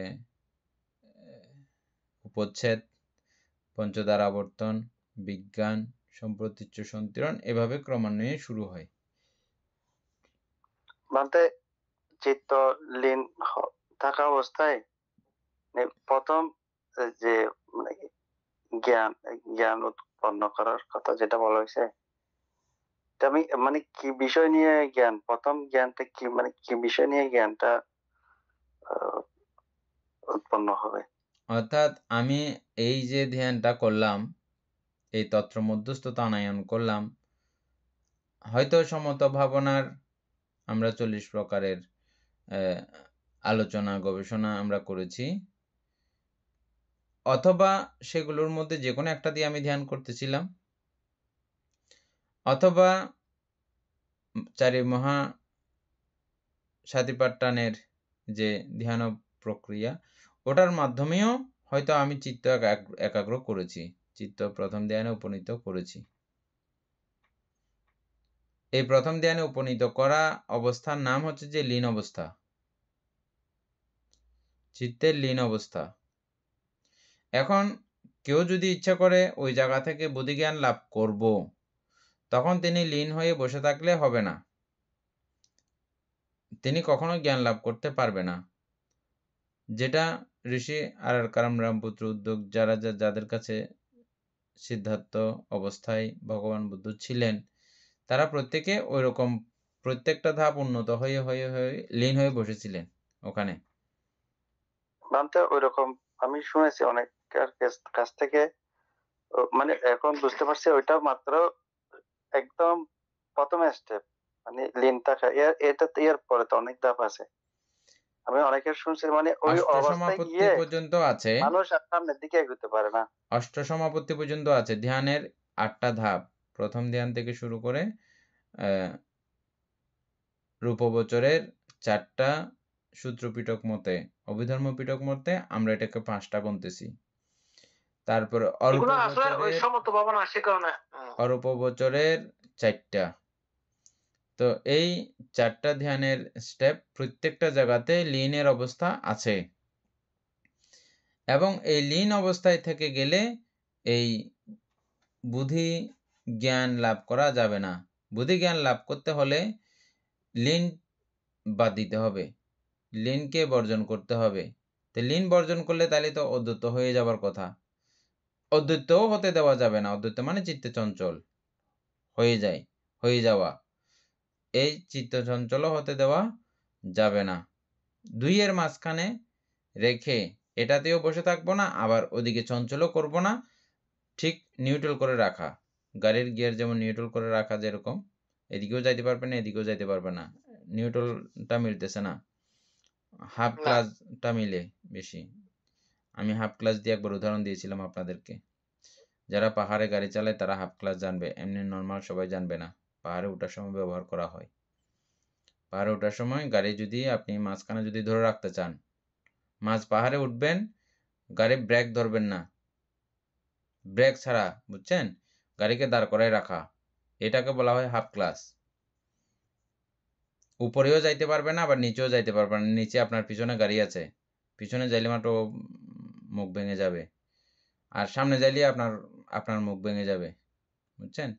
উপচ্ছেদ, পঞ্চদ্বার আবর্তন, বিজ্ঞান, সম্প্রতীচ্য সন্তিরণ, এভাবে ক্রমান্বয়ে শুরু হয়। বলতে চিত্ত লীন থাকা অবস্থায় প্রথম যে জ্ঞান উৎপন্ন করার কথা যেটা বলা হয়েছে, আমি মানে কি বিষয় নিয়ে জ্ঞান, প্রথম জ্ঞানটা কি, মানে কি বিষয় নিয়ে জ্ঞানটা উৎপন্ন হবে? অর্থাৎ আমি এই যে ধ্যানটা করলাম, এই তত্র মধ্যস্থতা আনায়ন করলাম, হয়তো সমত ভাবনার আমরা 40 প্রকারের আলোচনা গবেষণা আমরা করেছি, অথবা সেগুলোর মধ্যে যে কোনো একটা দিয়ে আমি ধ্যান করতেছিলাম, অথবা চারি মহা সাতিপাট্টানের যে ধ্যান প্রক্রিয়া, ওটার মাধ্যমেও হয়তো আমি চিত্ত একাগ্র করেছি, চিত্ত প্রথম ধ্যানে উপনীত করেছি। এই প্রথম ধ্যানে উপনীত করা অবস্থার নাম হচ্ছে যে লীন অবস্থা। চিত্তের লীন অবস্থা। এখন কেউ যদি ইচ্ছা করে ওই জায়গা থেকে বুদ্ধিজ্ঞান লাভ করব, তখন তিনি লীন হয়ে বসে থাকলে হবে না, তিনি কখনো জ্ঞান লাভ করতে পারবে না। যেটা ঋষি আর কারাম রামপুত্র উদ্যোগ যাদের কাছে সিদ্ধার্থ অবস্থায় ভগবান বুদ্ধ ছিলেন, তারা প্রত্যেকে ওই রকম প্রত্যেকটা ধাপ উন্নত হয়ে হয়ে হয়ে লীন হয়ে বসেছিলেন ওখানে। বানতে ওইরকম আমি শুনেছি অনেকের কাছ থেকে, মানে এখন বুঝতে পারছি ওইটা মাত্র একদম প্রথম স্টেপ, মানে লীন থাকা। এটা এর পরে তো অনেক ধাপ আছে। আমি অনেকের শুনছি মানে ওই অবস্থায় অষ্টসমাপত্তি গিয়ে পর্যন্ত আছে, মানুষ আর সামনের দিকে এগোতে পারে না। অষ্টসমাপত্তি পর্যন্ত আছে ধ্যানের 8টা ধাপ। প্রথম ধ্যান থেকে শুরু করে রূপবচরের 4টা সূত্র পিটক মতে, অভিধর্ম পিটক মতে আমরা এটাকে 5টা গুনতেছি। তারপরে এগুলো আসলে ওই সমত ভাবনা আসে কারণে অরূপবচরের 4টা। তো এই 4টা ধ্যানের স্টেপ প্রত্যেকটা জায়গাতে লীনের অবস্থা আছে, এবং এই লীন অবস্থায় থেকে গেলে এই বুদ্ধি জ্ঞান লাভ করা যাবে না। বুদ্ধি জ্ঞান লাভ করতে হলে লীন বাদ দিতে হবে, লীনকে বর্জন করতে হবে। তো লীন বর্জন করলে তাহলে তো অদ্বৈত হয়ে যাবার কথা। অদ্বৈতও হতে দেওয়া যাবে না। অদ্বৈত মানে চিত্তে চঞ্চল হয়ে যাওয়া। এই চিত্ত চঞ্চলও হতে দেওয়া যাবে না। দুইয়ের মাঝখানে রেখে এটাতেও বসে থাকবো না, আবার ওদিকে চঞ্চলও করব না, ঠিক নিউট্রাল করে রাখা। গাড়ির গিয়ার যেমন নিউট্রাল করে রাখা, যেরকম এদিকেও যাইতে পারবে না এদিকেও যাইতে পারবে না, নিউট্রালটা মিলতেছে না, হাফ ক্লাচটা মিলে বেশি। আমি হাফ ক্লাচ দিয়ে একবার উদাহরণ দিয়েছিলাম আপনাদেরকে। যারা পাহাড়ে গাড়ি চালায় তারা হাফ ক্লাচ জানবে, এমনি নর্মাল সবাই জানবে না। পাহাড়ে ওঠার সময় ব্যবহার করা হয়। পাহাড়ে ওঠার সময় গাড়ি যদি আপনি মাঝখানে যদি ধরে রাখতে চান, পাহাড়ে উঠবেন, গাড়ি ব্রেক ধরবেন না, ব্রেক ছাড়া, বুঝছেন, গাড়িকে দাঁড় করায় রাখা, এটাকে বলা হয় হাফ ক্লাচ। উপরেও যাইতে পারবে না আবার নিচেও যাইতে পারবে না। নিচে আপনার পিছনে গাড়ি আছে, পিছনে যাইলে মাত্র মুখ ভেঙে যাবে, আর সামনে যাইলে আপনার মুখ ভেঙে যাবে, বুঝছেন।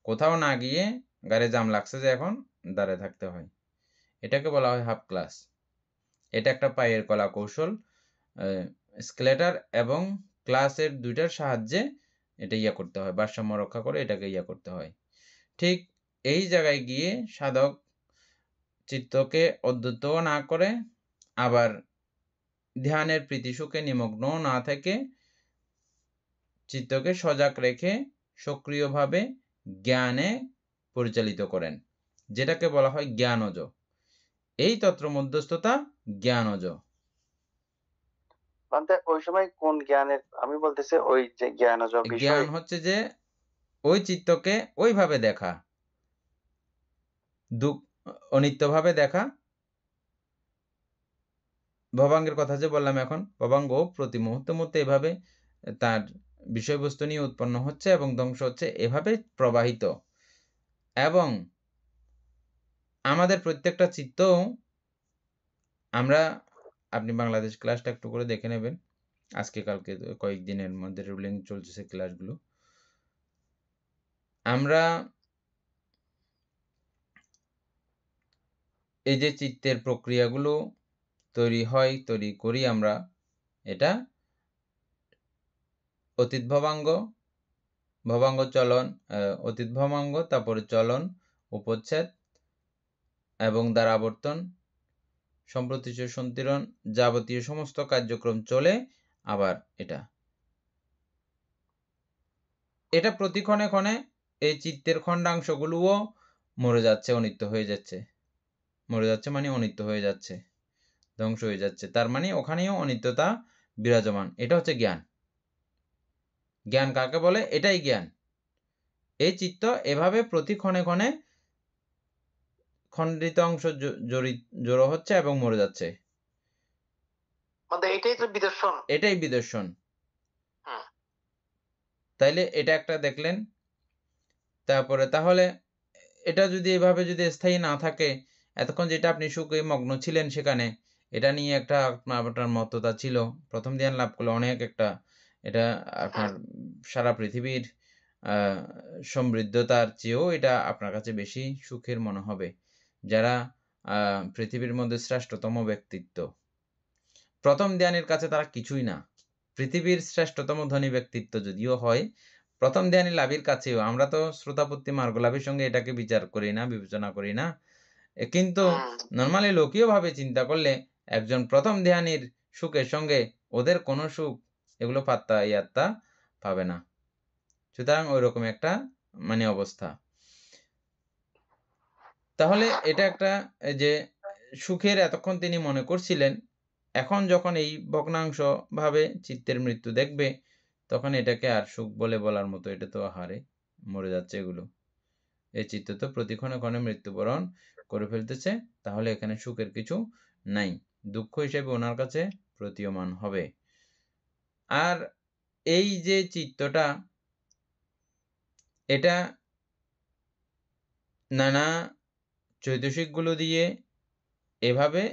কোথাও না গিয়ে গাড়ি জাম লাগছে যে এখন দাঁড়িয়ে থাকতে হয়, এটাকে বলা হয় হাফ ক্লাচ। এটা একটা পায়ের কলা কৌশল। স্কেলেটার এবং ক্লাসের দুইটার সাহায্যে এটা করতে হয়, ভারসাম্য রক্ষা করে এটাকে করতে হয়। ঠিক এই জায়গায় গিয়ে সাধক চিত্তকে অদ্বৈতও না করে আবার ধ্যানের প্রীতি সুখে নিমগ্ন না থেকে চিত্তকে সজাগ রেখে সক্রিয়ভাবে জ্ঞানে পরিচালিত করেন, যেটাকে বলা হয় জ্ঞানজ। এই তত্র মধ্যস্থতা জ্ঞানজ। ওই সময় কোন জ্ঞানের আমি বলতেছি, ওই যে জ্ঞানজ বিষয়, জ্ঞান হচ্ছে যে ওই চিত্তকে ওইভাবে দেখা, অনিত্যভাবে দেখা। ভবাঙ্গের কথা যে বললাম, এখন ভবাঙ্গ প্রতি মুহূর্তে মুহূর্তে এভাবে তার বিষয়বস্তু নিয়ে উৎপন্ন হচ্ছে এবং ধ্বংস হচ্ছে, এভাবে প্রবাহিত। এবং আমাদের প্রত্যেকটা চিত্ত, আপনি বাংলাদেশ ক্লাসটা একটু করে দেখে নেবেন, আজকে কালকে কয়েকদিনের মধ্যে রুলিং চলছে ক্লাসগুলো। আমরা এই যে চিত্তের প্রক্রিয়াগুলো তৈরি করি আমরা, এটা অতীত ভবাঙ্গ চলন, অতীত ভবাঙ্গ, তারপরে চলন, উপচ্ছেদ এবং দ্বারাবর্তন, সম্প্রতিশ সন্তিরণ, যাবতীয় সমস্ত কার্যক্রম চলে। আবার এটা প্রতি ক্ষণে ক্ষণে এই চিত্তের খণ্ডাংশগুলোও মরে যাচ্ছে, অনিত্য হয়ে যাচ্ছে। মরে যাচ্ছে মানে অনিত্য হয়ে যাচ্ছে, ধ্বংস হয়ে যাচ্ছে, তার মানে ওখানেও অনিত্যতা বিরাজমান। এটা হচ্ছে জ্ঞান। জ্ঞান কাকে বলে? এটাই জ্ঞান। এই চিত্ত এভাবে প্রতি ক্ষণে ক্ষণে খণ্ডিত অংশ জড়ো হচ্ছে এবং মরে যাচ্ছে, এটাই বিদর্শন। তাইলে এটা একটা দেখলেন। তারপরে তাহলে এটা যদি এভাবে যদি স্থায়ী না থাকে, এতক্ষণ যেটা আপনি সুখে মগ্ন ছিলেন সেখানে, এটা নিয়ে একটা আপনার মততা ছিল। প্রথম ধ্যান লাভ করলে অনেক একটা এটা আপনার সারা পৃথিবীর সমৃদ্ধতার চেয়েও এটা আপনার কাছে বেশি সুখের মনে হবে। যারা পৃথিবীর মধ্যে শ্রেষ্ঠতম ব্যক্তিত্ব, প্রথম ধ্যানের কাছে তারা কিছুই না। পৃথিবীর শ্রেষ্ঠতম ধনী ব্যক্তিত্ব যদিও হয়, প্রথম ধ্যানী লাভের কাছেও আমরা তো শ্রোতাপত্তি মার্গ লাভের সঙ্গে এটাকে বিচার করি না, বিবেচনা করি না। কিন্তু নর্মালি লৌকিকভাবে চিন্তা করলে একজন প্রথম ধ্যানীর সুখের সঙ্গে ওদের কোনো সুখ এগুলো পাত্তা ইয়াত্তা পাবে না। সুতরাং ওই রকম একটা মানে অবস্থা। তাহলে এটা একটা যে সুখের এতক্ষণ তিনি মনে করছিলেন, এখন যখন এই ভগ্নাংশ ভাবে চিত্তের মৃত্যু দেখবে, তখন এটাকে আর সুখ বলে বলার মতো, এটা তো হারে মরে যাচ্ছে এগুলো। এই চিত্ত তো প্রতিক্ষণে ক্ষণে মৃত্যুবরণ করে ফেলতেছে, তাহলে এখানে সুখের কিছু নাই, দুঃখ হিসেবে ওনার কাছে প্রতীয়মান হবে। আর এই যে চিত্তটা, এটা নানা চৈতসিকগুলো দিয়ে এভাবে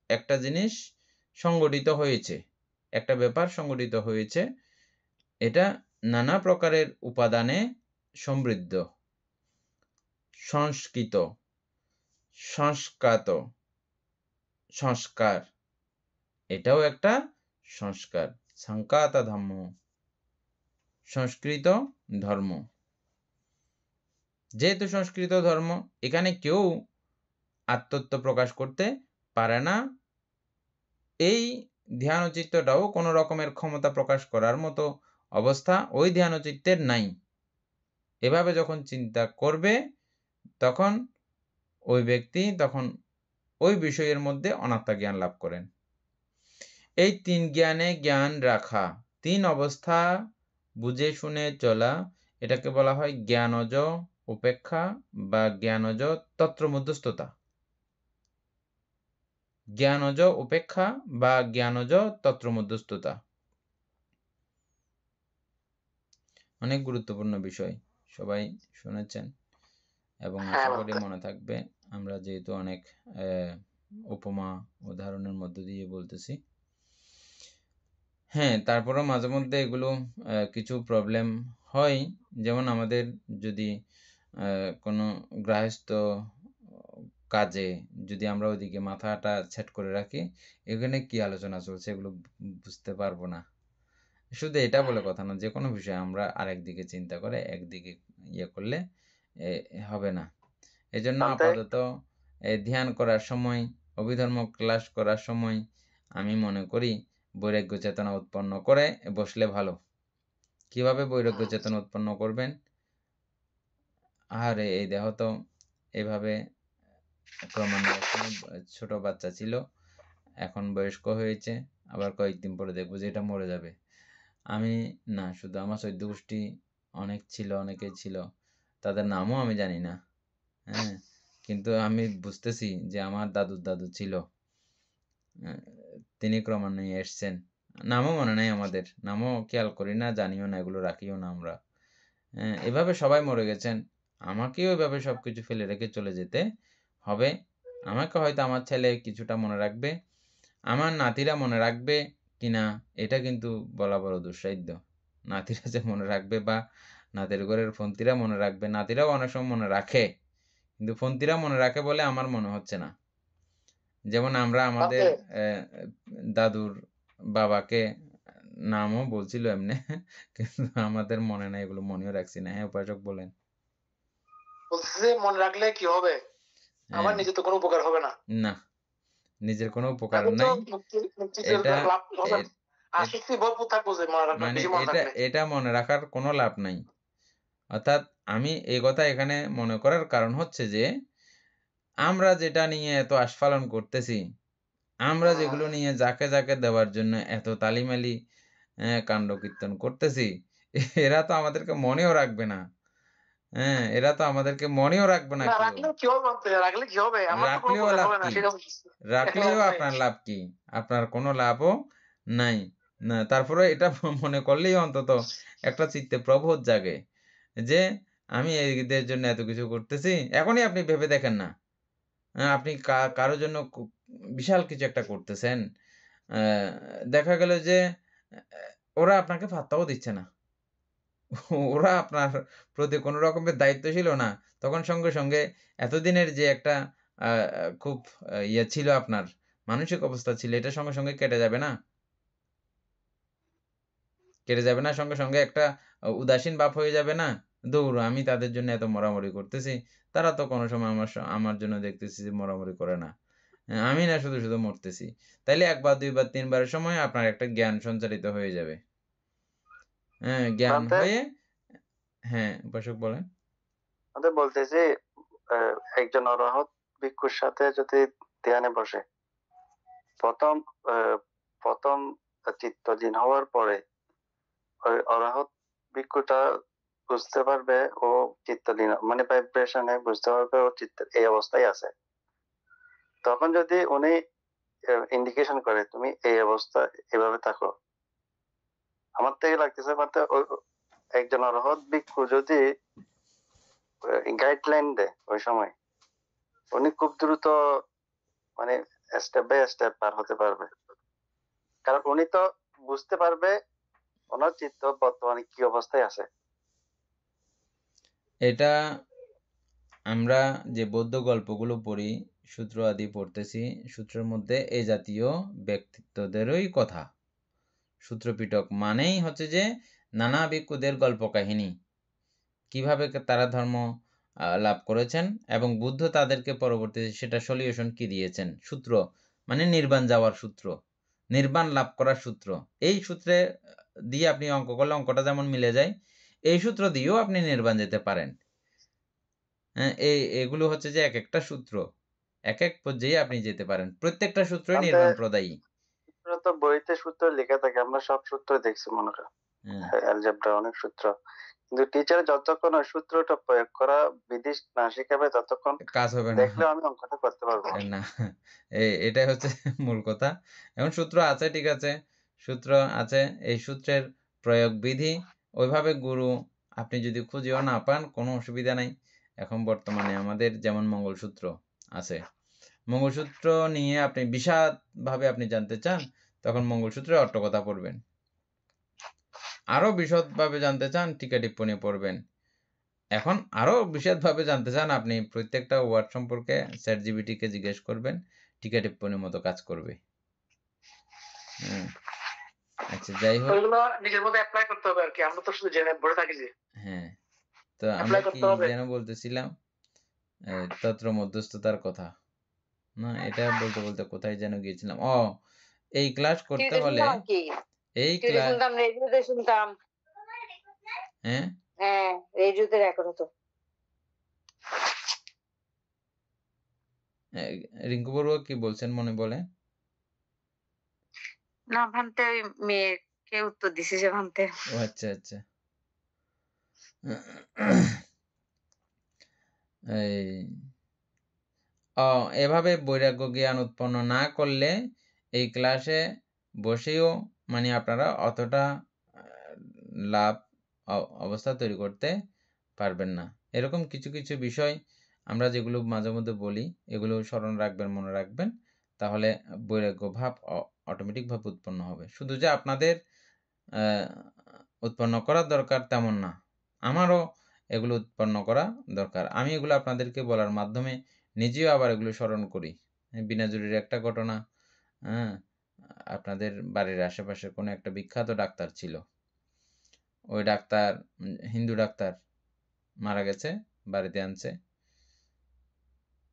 একটা জিনিস সংগঠিত হয়েছে, একটা ব্যাপার সংগঠিত হয়েছে। এটা নানা প্রকারের উপাদানে সমৃদ্ধ, সংস্কৃত, সংস্কাত, সংস্কার, এটাও একটা সংস্কার। সংকাত ধর্ম, সংস্কৃত ধর্ম। যেহেতু সংস্কৃত ধর্ম, এখানে কেউ আত্মত্ব প্রকাশ করতে পারে না। এই ধ্যানচিত্তটাও কোনো রকমের ক্ষমতা প্রকাশ করার মতো অবস্থা ওই ধ্যানচিত্তের নাই। এভাবে যখন চিন্তা করবে, তখন ওই ব্যক্তি তখন ওই বিষয়ের মধ্যে অনাত্মা জ্ঞান লাভ করেন। এই তিন জ্ঞানে জ্ঞান রাখা, তিন অবস্থা বুঝে শুনে চলা, এটাকে বলা হয় জ্ঞানজ উপেক্ষা বা জ্ঞানজ তত্ত্বমধ্যস্থতা। জ্ঞানজ উপেক্ষা বা জ্ঞানজ তত্ত্বমধ্যস্থতা অনেক গুরুত্বপূর্ণ বিষয়, সবাই শুনেছেন এবং আশা করি মনে থাকবে। আমরা যেহেতু অনেক উপমা উদাহরণের মধ্য দিয়ে বলতেছি। হ্যাঁ, তারপরেও মাঝে মধ্যে এগুলো কিছু প্রবলেম হয়। যেমন আমাদের যদি কোনো গৃহস্থ কাজে যদি আমরা ওইদিকে মাথাটা সেট করে রাখি, এখানে কি আলোচনা চলছে এগুলো বুঝতে পারবো না। শুধু এটা বলে কথা না, যে কোনো বিষয় আমরা আরেকদিকে চিন্তা করে একদিকে ইয়ে করলে হবে না। এজন্য আপাতত ধ্যান করার সময়, অভিধর্ম ক্লাস করার সময় আমি মনে করি বৈরাগ্য চেতনা উৎপন্ন করে বসলে ভালো। কিভাবে বৈরাগ্য চেতনা উৎপন্ন করবেন? আরে এই দেহ তো এভাবে ক্রমান্বয়ে ছোট বাচ্চা ছিল, এখন বয়স্ক হয়েছে, আবার কয়েকদিন পরে দেখবো যে এটা মরে যাবে। আমি না, শুধু আমার চৈদ্য গোষ্ঠী অনেক ছিল, অনেকে ছিল, তাদের নামও আমি জানি না। হ্যাঁ, কিন্তু আমি বুঝতেছি যে আমার দাদুর দাদু ছিল, তিনি ক্রমান্বয়ে এসছেন। নামও মনে নাই, আমাদের নামও খেয়াল করি না, জানিও না, এগুলো রাখিও না আমরা। এভাবে সবাই মরে গেছেন, আমাকেও এভাবে সবকিছু ফেলে রেখে চলে যেতে হবে। আমাকে হয়তো আমার ছেলে কিছুটা মনে রাখবে, আমার নাতিরা মনে রাখবে কিনা এটা কিন্তু বলা বড় দুঃসাধ্য। নাতিরা যে মনে রাখবে বা নাতির ঘরের ফন্তিরা মনে রাখবে, নাতিরাও অনেক সময় মনে রাখে, কিন্তু ফন্তিরা মনে রাখে বলে আমার মনে হচ্ছে না। যেমন আমরা আমাদের দাদুর বাবাকে নামও বলছিল এমনি, কিন্তু আমাদের মনে নাই, এগুলো মনেও রাখছি না। হ্যাঁ উপাসক বলেন। মনে রাখলে কি হবে? আমার নিজে তো কোনো উপকার হবে না। না, নিজের কোনো উপকার নাই। এটা মনে রাখার কোনো লাভ নাই। অর্থাৎ আমি এই কথা এখানে মনে করার কারণ হচ্ছে যে আমরা যেটা নিয়ে এত আস্ফালন করতেছি, আমরা যেগুলো নিয়ে যাকে যাকে দেওয়ার জন্য এত তালিমালি কাণ্ড কীর্তন করতেছি, এরা তো আমাদেরকে মনেও রাখবে না। হ্যাঁ, এরা তো আমাদেরকে মনেও রাখবে না। রাখলেও আপনার লাভ কি? আপনার কোনো লাভও নাই। না, তারপরে এটা মনে করলেই অন্তত একটা চিত্তে প্রবোধ জাগে যে আমি এদের জন্য এত কিছু করতেছি। এখনই আপনি ভেবে দেখেন না, আপনি কারোর জন্য বিশাল কিছু একটা করতেছেন, দেখা গেল যে ওরা আপনাকে পাত্তাও দিচ্ছে না। ওরা আপনার প্রতি কোন রকমের দায়িত্বশীলও না। তখন সঙ্গে, সঙ্গে এতদিনের যে একটা আ খুব ইয়ে ছিল আপনার, মানসিক অবস্থা ছিল, এটা সঙ্গে, সঙ্গে কেটে যাবে না? কেটে যাবে না? সঙ্গে, সঙ্গে একটা উদাসীন ভাব হয়ে যাবে না? ধুর আমি তাদের জন্য এত মরামরি করতেছি। তারা তো কোন সময় আমার জন্য দেখতেছি যে মরামরি করে না। আমি না শুধু, শুধু মরতেছি। তাইলে ১ বার, ২ বার, ৩ বারের সময় আপনার একটা জ্ঞান সঞ্চারিত হয়ে যাবে। হ্যাঁ, জ্ঞান বান্তে হয়ে হ্যাঁ, উপাসক বলেন। বান্তে বলতেছি একজন অরহত ভিক্ষুর সাথে যদি ধ্যানে বসে, প্রথম প্রথম চিত্তলীন হওয়ার পরে ওই অরহত ভিক্ষুটা বুঝতে পারবে ও চিত্তলীন, মানে ভাইব্রেশনে বুঝতে পারবে ও চিত্তের এই অবস্থায় আছে। তখন যদি উনি ইন্ডিকেশন করে তুমি এই অবস্থা এভাবে থাকো, আমার থেকে লাগতেছে মানে একজন অরহত ভিক্ষু যদি গাইডলাইন দেয় ওই সময়, উনি খুব দ্রুত মানে স্টেপ বাই স্টেপ পার হতে পারবে। কারণ উনি তো বুঝতে পারবে ওনার চিত্ত বর্তমানে কি অবস্থায় আছে। এটা আমরা যে বৌদ্ধ গল্পগুলো পড়ি, সূত্র আদি পড়তেছি, সূত্রের মধ্যে এ জাতীয় ব্যক্তিত্বদেরই কথা। সূত্রপিটক মানেই হচ্ছে যে নানা ভিক্ষুদের গল্প কাহিনী। কিভাবে তারা ধর্ম লাভ করেছেন এবং বুদ্ধ তাদেরকে পরবর্তীতে সেটা সলিউশন কি দিয়েছেন। সূত্র মানে নির্বাণ যাওয়ার সূত্র, নির্বাণ লাভ করার সূত্র। এই সূত্রে দিয়ে আপনি অঙ্ক করলে অঙ্কটা যেমন মিলে যায়, এই সূত্র দিয়েও আপনি নির্বাণ যেতে পারেন। হ্যাঁ, এগুলো হচ্ছে যে একেকটা সূত্র, এক পর্যায়ে আপনি যেতে পারেন। প্রত্যেকটা সূত্রই তাতে নির্বাণ প্রদায়ী। সূত্র তো বইতে সূত্র লেখা থাকে, আমরা সব সূত্র দেখছি মনে করেন, হ্যাঁ, অ্যালজেব্রা অনেক সূত্র, কিন্তু টিচার যতক্ষণ ওই সূত্রটা প্রয়োগ করা বিধি না শিখাবে ততক্ষণ কাজ হবে না। দেখলেও আমি অঙ্কটা করতে পারবো না। না, এটাই হচ্ছে মূল কথা। এখন সূত্র আছে, ঠিক আছে, সূত্র আছে, এই সূত্রের প্রয়োগ বিধি ওইভাবে গুরু আপনি যদি খুঁজেও না পান কোনো অসুবিধা নাই। এখন বর্তমানে আমাদের যেমন মঙ্গলসূত্র আছে, মঙ্গলসূত্র নিয়ে আপনি বিশদভাবে আপনি জানতে চান, তখন মঙ্গলসূত্রের অর্থ কথা পড়বেন। আরো বিশদভাবে জানতে চান, টিকা টিপ্পনী পড়বেন। এখন আরো বিশদভাবে জানতে চান, আপনি প্রত্যেকটা ওয়ার্ড সম্পর্কে ChatGPT কে জিজ্ঞেস করবেন, টিকা টিপ্পণীর মতো কাজ করবে। আচ্ছা, যাই হোক। ওইগুলো নিজের মধ্যে অ্যাপ্লাই করতে হবে আর কি, আমরা তো শুধু জেনে পড়ে থাকি যে। হ্যাঁ, তো আমরা অ্যাপ্লাই কি করতে হবে। যেন বলতেছিলাম, তত্র মধ্যস্থতার কথা না, এটা বলতে বলতে কোথায় যেন গিয়েছিলাম। এই ক্লাস করতে হলে এই ক্লাস শুনতাম, রেডিওতে শুনতাম। হ্যাঁ, হ্যাঁ, রেডিওতে রেকর্ড হতো। রিঙ্কু বড়ুয়া কি বলছেন মনে বলে? না ভান্তে ওই মেয়েকে উত্তর দিছে যে ভান্তে। ও আচ্ছা, আচ্ছা। এই এভাবে বৈরাগ্য জ্ঞান উৎপন্ন না করলে এই ক্লাসে বসেও মানে আপনারা অতটা লাভ অবস্থা তৈরি করতে পারবেন না। এরকম কিছু কিছু বিষয় আমরা যেগুলো মাঝে মধ্যে বলি, এগুলো স্মরণ রাখবেন, মনে রাখবেন, তাহলে বৈরাগ্য ভাব অটোমেটিকভাবে উৎপন্ন হবে। শুধু যে আপনাদের উৎপন্ন করার দরকার তেমন না, আমারও এগুলো উৎপন্ন করা দরকার। আমি এগুলো আপনাদেরকে বলার মাধ্যমে নিজেও আবার এগুলো স্মরণ করি। বিনাজুরির একটা ঘটনা, হ্যাঁ, আপনাদের বাড়ির আশেপাশে কোনো একটা বিখ্যাত ডাক্তার ছিল। ওই ডাক্তার হিন্দু ডাক্তার মারা গেছে, বাড়িতে আনছে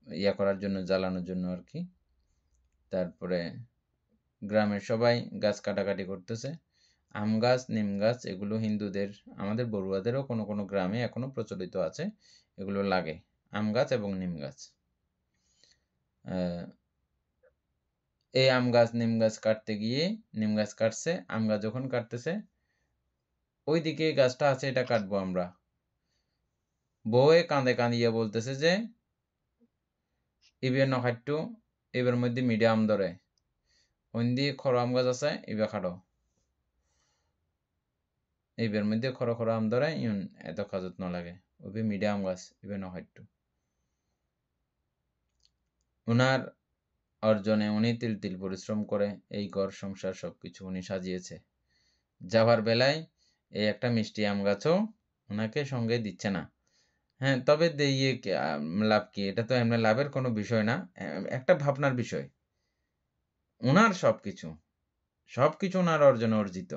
ইয়া করার জন্য, জ্বালানোর জন্য আর কি। তারপরে গ্রামের সবাই গাছ কাটাকাটি করতেছে। আম গাছ, নিম গাছ, এগুলো হিন্দুদের, আমাদের বড়ুয়াদেরও কোনো কোনো গ্রামে এখনো প্রচলিত আছে, এগুলো লাগে, আম গাছ এবং নিম গাছ। এই আম গাছ নিম গাছ কাটতে গিয়ে, নিম গাছ কাটছে, আম গাছ যখন কাটতেছে, ওইদিকে গাছটা আছে, এটা কাটবো আমরা। বউয়ে কাঁদে কাঁদিয়ে বলতেছে যে ইবে নখাট্টু, এবার মধ্যে মিডিয়াম ধরে, ওই দিয়ে খড় আম গাছ আছে, ইবে খাটো, এইবার মধ্যে খড় খড় আম ধরে, ইউন এত কাজত নলাগে, ওবে মিডিয়াম গাছ, ইবে নখাট্টু। ওনার অর্জনে উনি তিল তিল পরিশ্রম করে এই ঘর সংসার সবকিছু উনি সাজিয়েছে। যাওয়ার বেলায় এই একটা মিষ্টি আম গাছও ওনাকে সঙ্গে দিচ্ছে না। হ্যাঁ, তবে দিয়ে লাভ কি? এটা তো এমনি লাভের কোনো বিষয় না। একটা ভাবনার বিষয়। উনার সবকিছু উনার অর্জনে অর্জিত।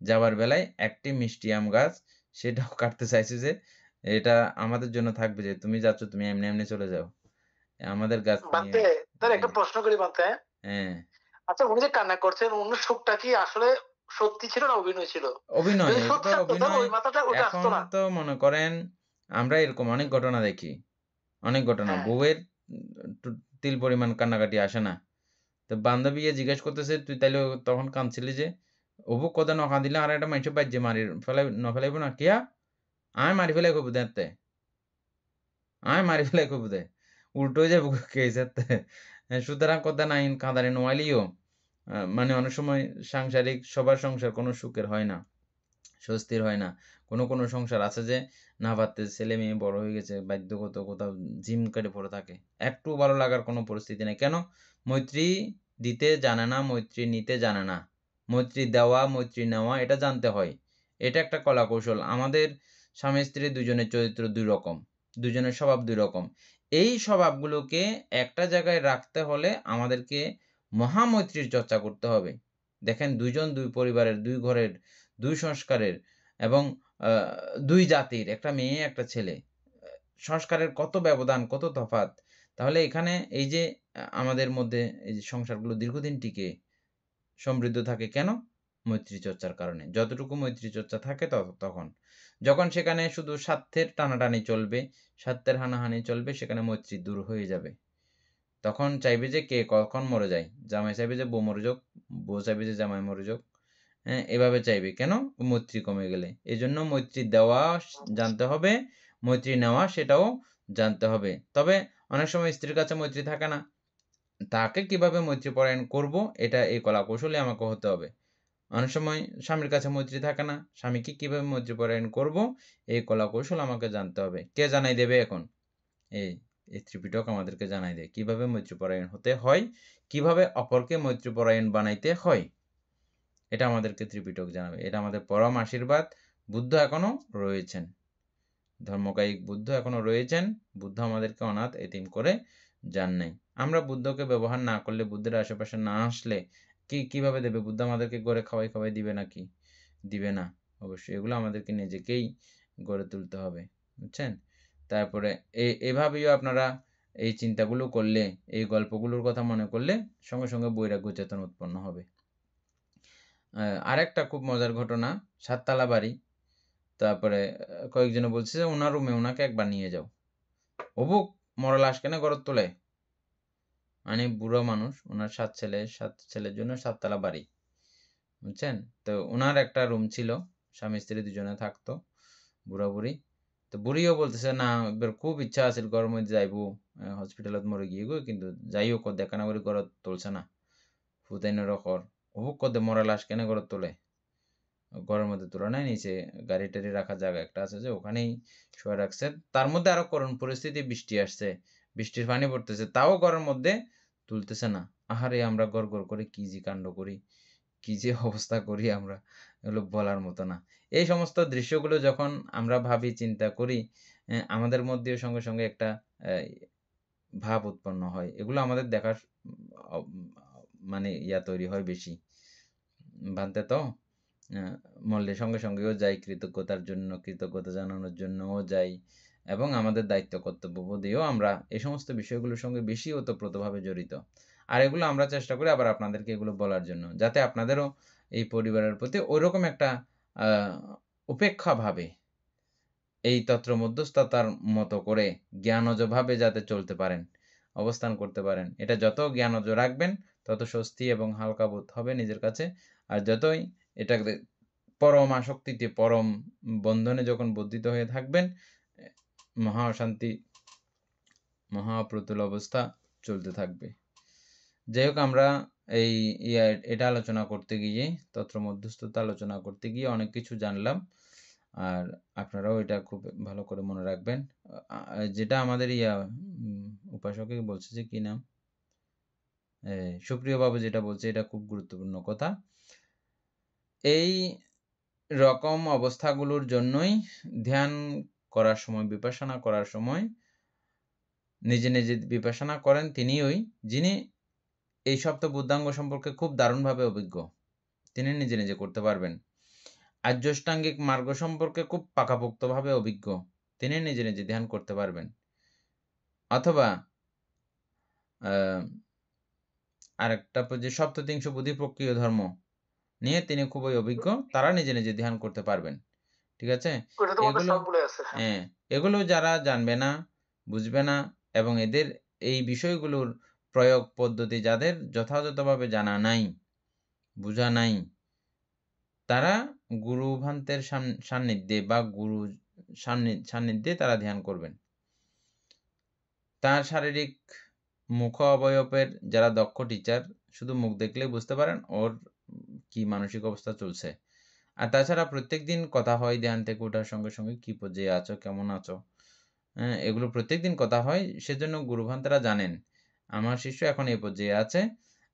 যাওয়ার বেলায় একটি মিষ্টি আম গাছ সেটাও কাটতে চাইছে যে এটা আমাদের জন্য থাকবে যে তুমি যাচ্ছ তুমি এমনি এমনি চলে যাও। আমাদের গাছ নিয়ে বানতে তার একটা জি। প্রশ্ন করি বানতে। হ্যাঁ, আচ্ছা, উনি যে কান্না করছেন, উনি সুখটা কি আসলে সত্যি ছিল না অভিনয় ছিল? অভিনয়। যদি এটা সত্যি তো থাকতো তাহলে অভিনয়। ওই মাথাটা উঠে আসতো এখন না। তো মনে করেন আমরা এরকম অনেক ঘটনা দেখি। অনেক ঘটনা। হ্যাঁ, বউয়ের তিল পরিমাণ কান্নাকাটি আসে না। তো বান্ধবী গিয়ে জিজ্ঞেস করতেছে, "তুই তাইলে তখন কাঁদছিলি যে?" অবু কদা ন কাঁদিলে আর একটা মাইনষে বাইর যে ফেলাইব না। "কিয়া? আয় মারি ফেলাই কইবো দেতে। আয় মারি ফেলাই কইবো দে।" উল্টো হয়ে যাইব কেইসাতে। সুতরাং কথা নাই কাঁদানে নোয়াইলিও মানে অনেক সময় সাংসারিক সবার সংসার কোনো সুখের হয় না। স্বস্তির হয় না। কোনো সংসার আছে যে না পারতেছে, ছেলে-মেয়ে বড় হয়ে গেছে, বাধ্যগত কোথাও জিম কেটে পড়ে থাকে। একটু ভালো লাগার কোনো পরিস্থিতি নাই। কেন? মৈত্রী দিতে জানে না, মৈত্রী নিতে জানে না। মৈত্রী দেওয়া, মৈত্রী নেওয়া এটা জানতে হয়। এটা একটা কলাকৌশল। আমাদের স্বামী-স্ত্রী দুজনের চরিত্র ২ রকম। দুজনের স্বভাব ২ রকম। এই স্বভাবগুলোকে একটা জায়গায় রাখতে হলে আমাদেরকে মহামৈত্রীর চর্চা করতে হবে। দেখেন ২ জন ২ পরিবারের, ২ ঘরের ২ সংস্কারের এবং আ ২ জাতির, একটা মেয়ে, একটা ছেলে। সংস্কারের কত ব্যবধান, কত তফাৎ। তাহলে এখানে এই যে আমাদের মধ্যে এই যে সংসারগুলো দীর্ঘদিন টিকে সমৃদ্ধ থাকে কেন? মৈত্রী চর্চার কারণে। যতটুকু মৈত্রী চর্চা থাকে তখন। যখন সেখানে শুধু স্বার্থের টানাটানি চলবে, স্বার্থের হানাহানি চলবে, সেখানে মৈত্রী দূর হয়ে যাবে। তখন চাইবে যে কে কখন মরে যায়। জামাই চাইবে যে বউ মরে যাক, বউ চাইবে যে জামাই মরে যাক। হ্যাঁ, এভাবে চাইবে। কেন? মৈত্রী কমে গেলে। এজন্য মৈত্রী দেওয়া জানতে হবে, মৈত্রী নেওয়া সেটাও জানতে হবে। তবে অনেক সময় স্ত্রীর কাছে মৈত্রী থাকে না। তাকে কিভাবে মৈত্রীপরায়ণ করব এটা এই কলাকৌশলে আমাকে হতে হবে। অনেক সময় স্বামীর কাছে মৈত্রী থাকে না। স্বামীকে কিভাবে মৈত্রীপরায়ণ করব এই কলাকৌশল আমাকে জানতে হবে। কে জানাই দেবে এখন? এই ত্রিপিটক আমাদেরকে জানাই দেয়। কিভাবে মৈত্রীপরায়ণ হতে হয়, কিভাবে অপরকে মৈত্রীপরায়ণ বানাইতে হয়। এটা আমাদেরকে ত্রিপিটক জানাবে। এটা আমাদের পরম আশীর্বাদ। বুদ্ধ এখনো রয়েছেন। ধর্মকায়িক বুদ্ধ এখনো রয়েছেন। বুদ্ধ আমাদেরকে অনাথ এতিম করে যান নাই। আমরা বুদ্ধকে ব্যবহার না করলে, বুদ্ধের আশেপাশে না আসলে কিভাবে দেবে? বুদ্ধ আমাদেরকে গড়ে খাওয়াই দিবে নাকি? দিবে না। অবশ্যই এগুলো আমাদেরকে নিজেকেই গড়ে তুলতে হবে। বুঝছেন? তারপরে এভাবেও আপনারা এই চিন্তাগুলো করলে, এই গল্পগুলোর কথা মনে করলে সঙ্গে বৈরাগ্য চেতনা উৎপন্ন হবে। আরেকটা খুব মজার ঘটনা, ৭ তালা বাড়ি। তারপরে কয়েকজনে বলছে যে উনার রুমে উনাকে একবার নিয়ে যাও। অবুক মরা লাশ কেনে ঘরত তোলে? মানে বুড়ো মানুষ, উনার ৭ ছেলের জন্য ৭ তালা বাড়ি। বুঝছেন? তো উনার একটা রুম ছিল, স্বামী-স্ত্রী দুজনে থাকতো, বুড়া-বুড়ি। তো বুড়িও বলতেছে না এবার খুব ইচ্ছা আছিল ঘরের মধ্যে যাইবো, হসপিটালত মরে গিয়ে গো, কিন্তু যাইও দেখা না করে ঘরত তুলছে না। ফুতাইনের রকর। অবুক কদে মরা লাশ কেনে ঘরত তোলে? ঘরের মধ্যে তোলা নাই, নিচে গাড়ি-টাড়ি রাখার জায়গা একটা আছে যে ওখানেই শুয়ে রাখছে। তার মধ্যে আরো করুণ পরিস্থিতি, বৃষ্টি আসছে। বৃষ্টির পানি পড়তেছে। তাও ঘরের মধ্যে তুলতেছে না। আহারে আমরা গড় করে কি যে কাণ্ড করি, কি যে অবস্থা করি আমরা, এগুলো বলার মতো না। এই সমস্ত দৃশ্যগুলো যখন আমরা ভাবি, চিন্তা করি, আমাদের মধ্যেও সঙ্গে একটা অ্যা ভাব উৎপন্ন হয়। এগুলো আমাদের দেখার অ মানে তৈরি হয় বেশি। ভানতে তো? আ মরলে সঙ্গেও যাই কৃতজ্ঞতার জন্য, কৃতজ্ঞতা জানানোর জন্যও যাই এবং আমাদের দায়িত্ব কর্তব্যবোধেও আমরা এই সমস্ত বিষয়গুলোর সঙ্গে বেশি ওতপ্রোতভাবে জড়িত। আর এগুলো আমরা চেষ্টা করি আবার আপনাদেরকে এগুলো বলার জন্য। যাতে আপনাদেরও এই পরিবারের প্রতি ঐরকম একটা আ উপেক্ষাভাবে এই তন্ত্র মধ্যস্থতার মতো করে জ্ঞানজভাবে যাতে চলতে পারেন, অবস্থান করতে পারেন। এটা যত জ্ঞানজ রাখবেন, তত স্বস্তি এবং হালকা বোধ হবে নিজের কাছে। আর যতই এটাকে পরম আসক্তিতে, পরম বন্ধনে যখন বর্ধিত হয়ে থাকবেন, এ মহাশান্তি, মহাপ্রতুল অবস্থা চলতে থাকবে। যাই হোক, আমরা এই এটা আলোচনা করতে গিয়ে, তন্ত্র মধ্যস্থতা আলোচনা করতে গিয়ে অনেক কিছু জানলাম। আর আপনারাও এটা খুব ভালো করে মনে রাখবেন। যেটা আমাদের উপাসকে বলছে যে কি নাম? সুপ্রিয় বাবু যেটা বলছে এটা খুব গুরুত্বপূর্ণ কথা। এই রকম অবস্থাগুলোর জন্যই ধ্যান করার সময়, বিপাসনা করার সময় নিজে নিজে বিপাসনা করেন তিনি ওই যিনি এই সপ্ত বুদ্ধাঙ্গ সম্পর্কে খুব দারুণভাবে অভিজ্ঞ, তিনি নিজে নিজে করতে পারবেন। আর্যষ্টাঙ্গিক মার্গ সম্পর্কে খুব পাকাপোক্তভাবে অভিজ্ঞ, তিনি নিজে নিজে ধ্যান করতে পারবেন। অথবা আরেকটা যে সপ্ততিংশ বুদ্ধি প্রক্রিয় ধর্ম নিয়ে তিনি খুবই অভিজ্ঞ, তারা নিজে নিজে ধ্যান করতে পারবেন। ঠিক আছে, ওটা তো আমাদের এগুলো সবগুলো আছে। হ্যাঁ, এগুলো যারা জানবে না, বুঝবে না এবং এদের এই বিষয়গুলোর প্রয়োগ পদ্ধতি যাদের যথাযথভাবে জানা নাই, বোঝা নাই, তারা গুরু ভান্তের সান্নিধ্যে বা গুরু সান্নিধ্যে তারা ধ্যান করবেন। তার শারীরিক মুখ অবয়বের যারা দক্ষ টিচার, শুধু মুখ দেখলেই বুঝতে পারেন ওর কি মানসিক অবস্থা চলছে। আর তাছাড়া প্রত্যেক দিন কথা হয় ধ্যান থেকে ওঠার সঙ্গে সঙ্গে কি পর্যায়ে আছো, কেমন আছো, হ্যাঁ, এগুলো প্রত্যেক দিন কথা হয়। সেজন্য গুরুভান্তেরা জানেন আমার শিষ্য এখন এই পর্যায়ে আছে,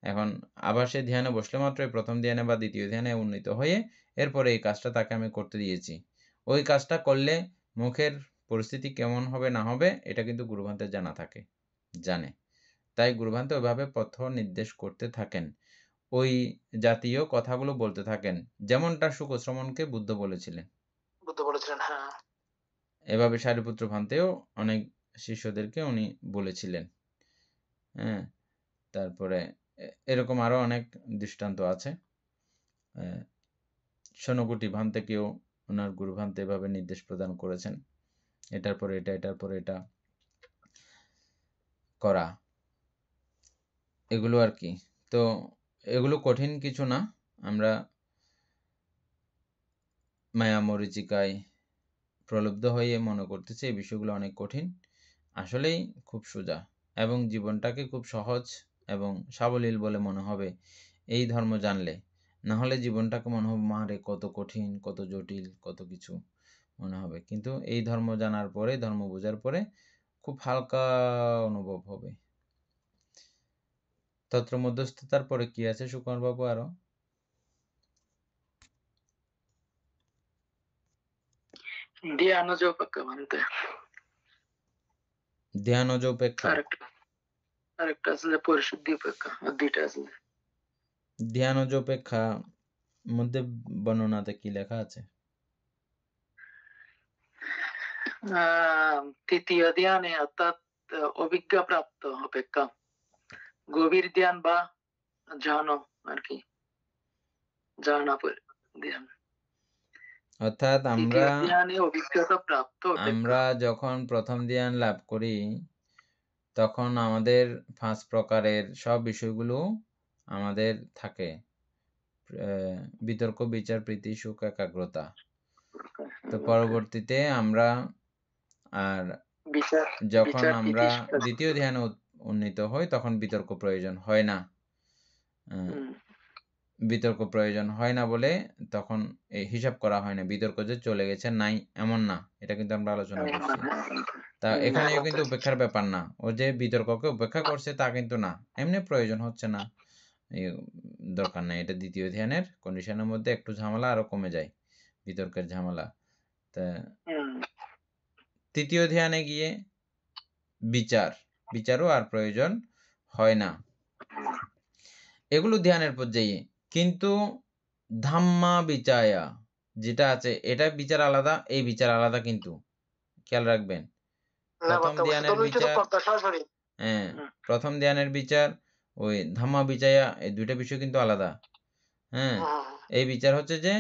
এখন আবার সে ধ্যানে বসলে মাত্র প্রথম ধ্যানে বা দ্বিতীয় ধ্যানে উন্নীত হয়ে এরপরে এই কাজটা তাকে আমি করতে দিয়েছি। ওই কাজটা করলে মুখের পরিস্থিতি কেমন হবে না হবে এটা কিন্তু গুরুভান্তের জানা থাকে, জানে। তাই গুরুভান্তে ওইভাবে পথ নির্দেশ করতে থাকেন, ওই জাতীয় কথাগুলো বলতে থাকেন, যেমনটা শুকশ্রমণকে বুদ্ধ বলেছিলেন। হ্যাঁ। এভাবে সারিপুত্র ভান্তেও অনেক শিষ্যদেরকে উনি বলেছিলেন। হ্যাঁ, তারপরে এরকম আরো অনেক দৃষ্টান্ত আছে। সনকুটি ভান্তেকেও ওনার গুরু ভান্তে এভাবে নির্দেশ প্রদান করেছেন, এটার পরে এটা, এটার পরে এটা করা, এগুলো আর কি। তো এগুলো কঠিন কিছু না, আমরা মায়া মরীচিকায় প্রলুব্ধ হয়ে মনে করতেছি এই বিষয়গুলো অনেক কঠিন, আসলেই খুব সোজা এবং জীবনটাকে খুব সহজ এবং সাবলীল বলে মনে হবে এই ধর্ম জানলে। না হলে জীবনটাকে মনে হবে মারে কত কঠিন, কত জটিল, কত কিছু মনে হবে। কিন্তু এই ধর্ম জানার পরে, ধর্ম বোঝার পরে খুব হালকা অনুভব হবে। তত্র মধ্যস্থতার পরে কি আছে সুকুমার বাবু আরো? ধ্যানজ উপেক্ষা ভান্তে, ধ্যানজ উপেক্ষা, আরেকটা আছে যে পরিশুদ্ধি উপেক্ষা, আর দুইটা আছে। ধ্যানজ উপেক্ষা মধ্যে বর্ণনাতে কি লেখা আছে? তৃতীয় ধ্যানে অর্থাৎ অভিজ্ঞা প্রাপ্ত অপেক্ষা গভীর ধ্যান বা জানো আর কি, জানা ধ্যান, অর্থাৎ তৃতীয় ধ্যানে অভিজ্ঞতা প্রাপ্ত আমরা যখন প্রথম ধ্যান লাভ করি তখন আমাদের 5 প্রকারের সব বিষয়গুলো আমাদের থাকে, বিতর্ক, বিচার, প্রীতি, সুখ, একাগ্রতা। তো পরবর্তীতে আমরা আর যখন আমরা দ্বিতীয় ধ্যানে উন্নীত হই তখন বিতর্ক প্রয়োজন হয় না। বিতর্ক প্রয়োজন হয় না বলে তখন এই হিসাব করা হয় না, বিতর্ক যে চলে গেছে নাই এমন না, এটা কিন্তু আমরা আলোচনা করছি। তা এখানেও কিন্তু উপেক্ষার ব্যাপার না, ও যে বিতর্ককে উপেক্ষা করছে তা কিন্তু না, এমনি প্রয়োজন হচ্ছে না, দরকার নাই। এটা দ্বিতীয় ধ্যানের কন্ডিশনের মধ্যে একটু ঝামেলা আরো কমে যায়, বিতর্কের ঝামেলা। তা তৃতীয় ধ্যানে গিয়ে বিচারও আর প্রয়োজন হয় না, এগুলো ধ্যানের পর্যায়ে। কিন্তু ধাম্মা বিচায়া যেটা আছে এটা বিচার আলাদা, এই বিচার আলাদা, কিন্তু খেয়াল রাখবেন। প্রথম ধ্যানের বিচার, হ্যাঁ, প্রথম ধ্যানের বিচার ওই ধাম্মা বিচায়া, এই দুইটা বিষয় কিন্তু আলাদা। হ্যাঁ, এই বিচার হচ্ছে যে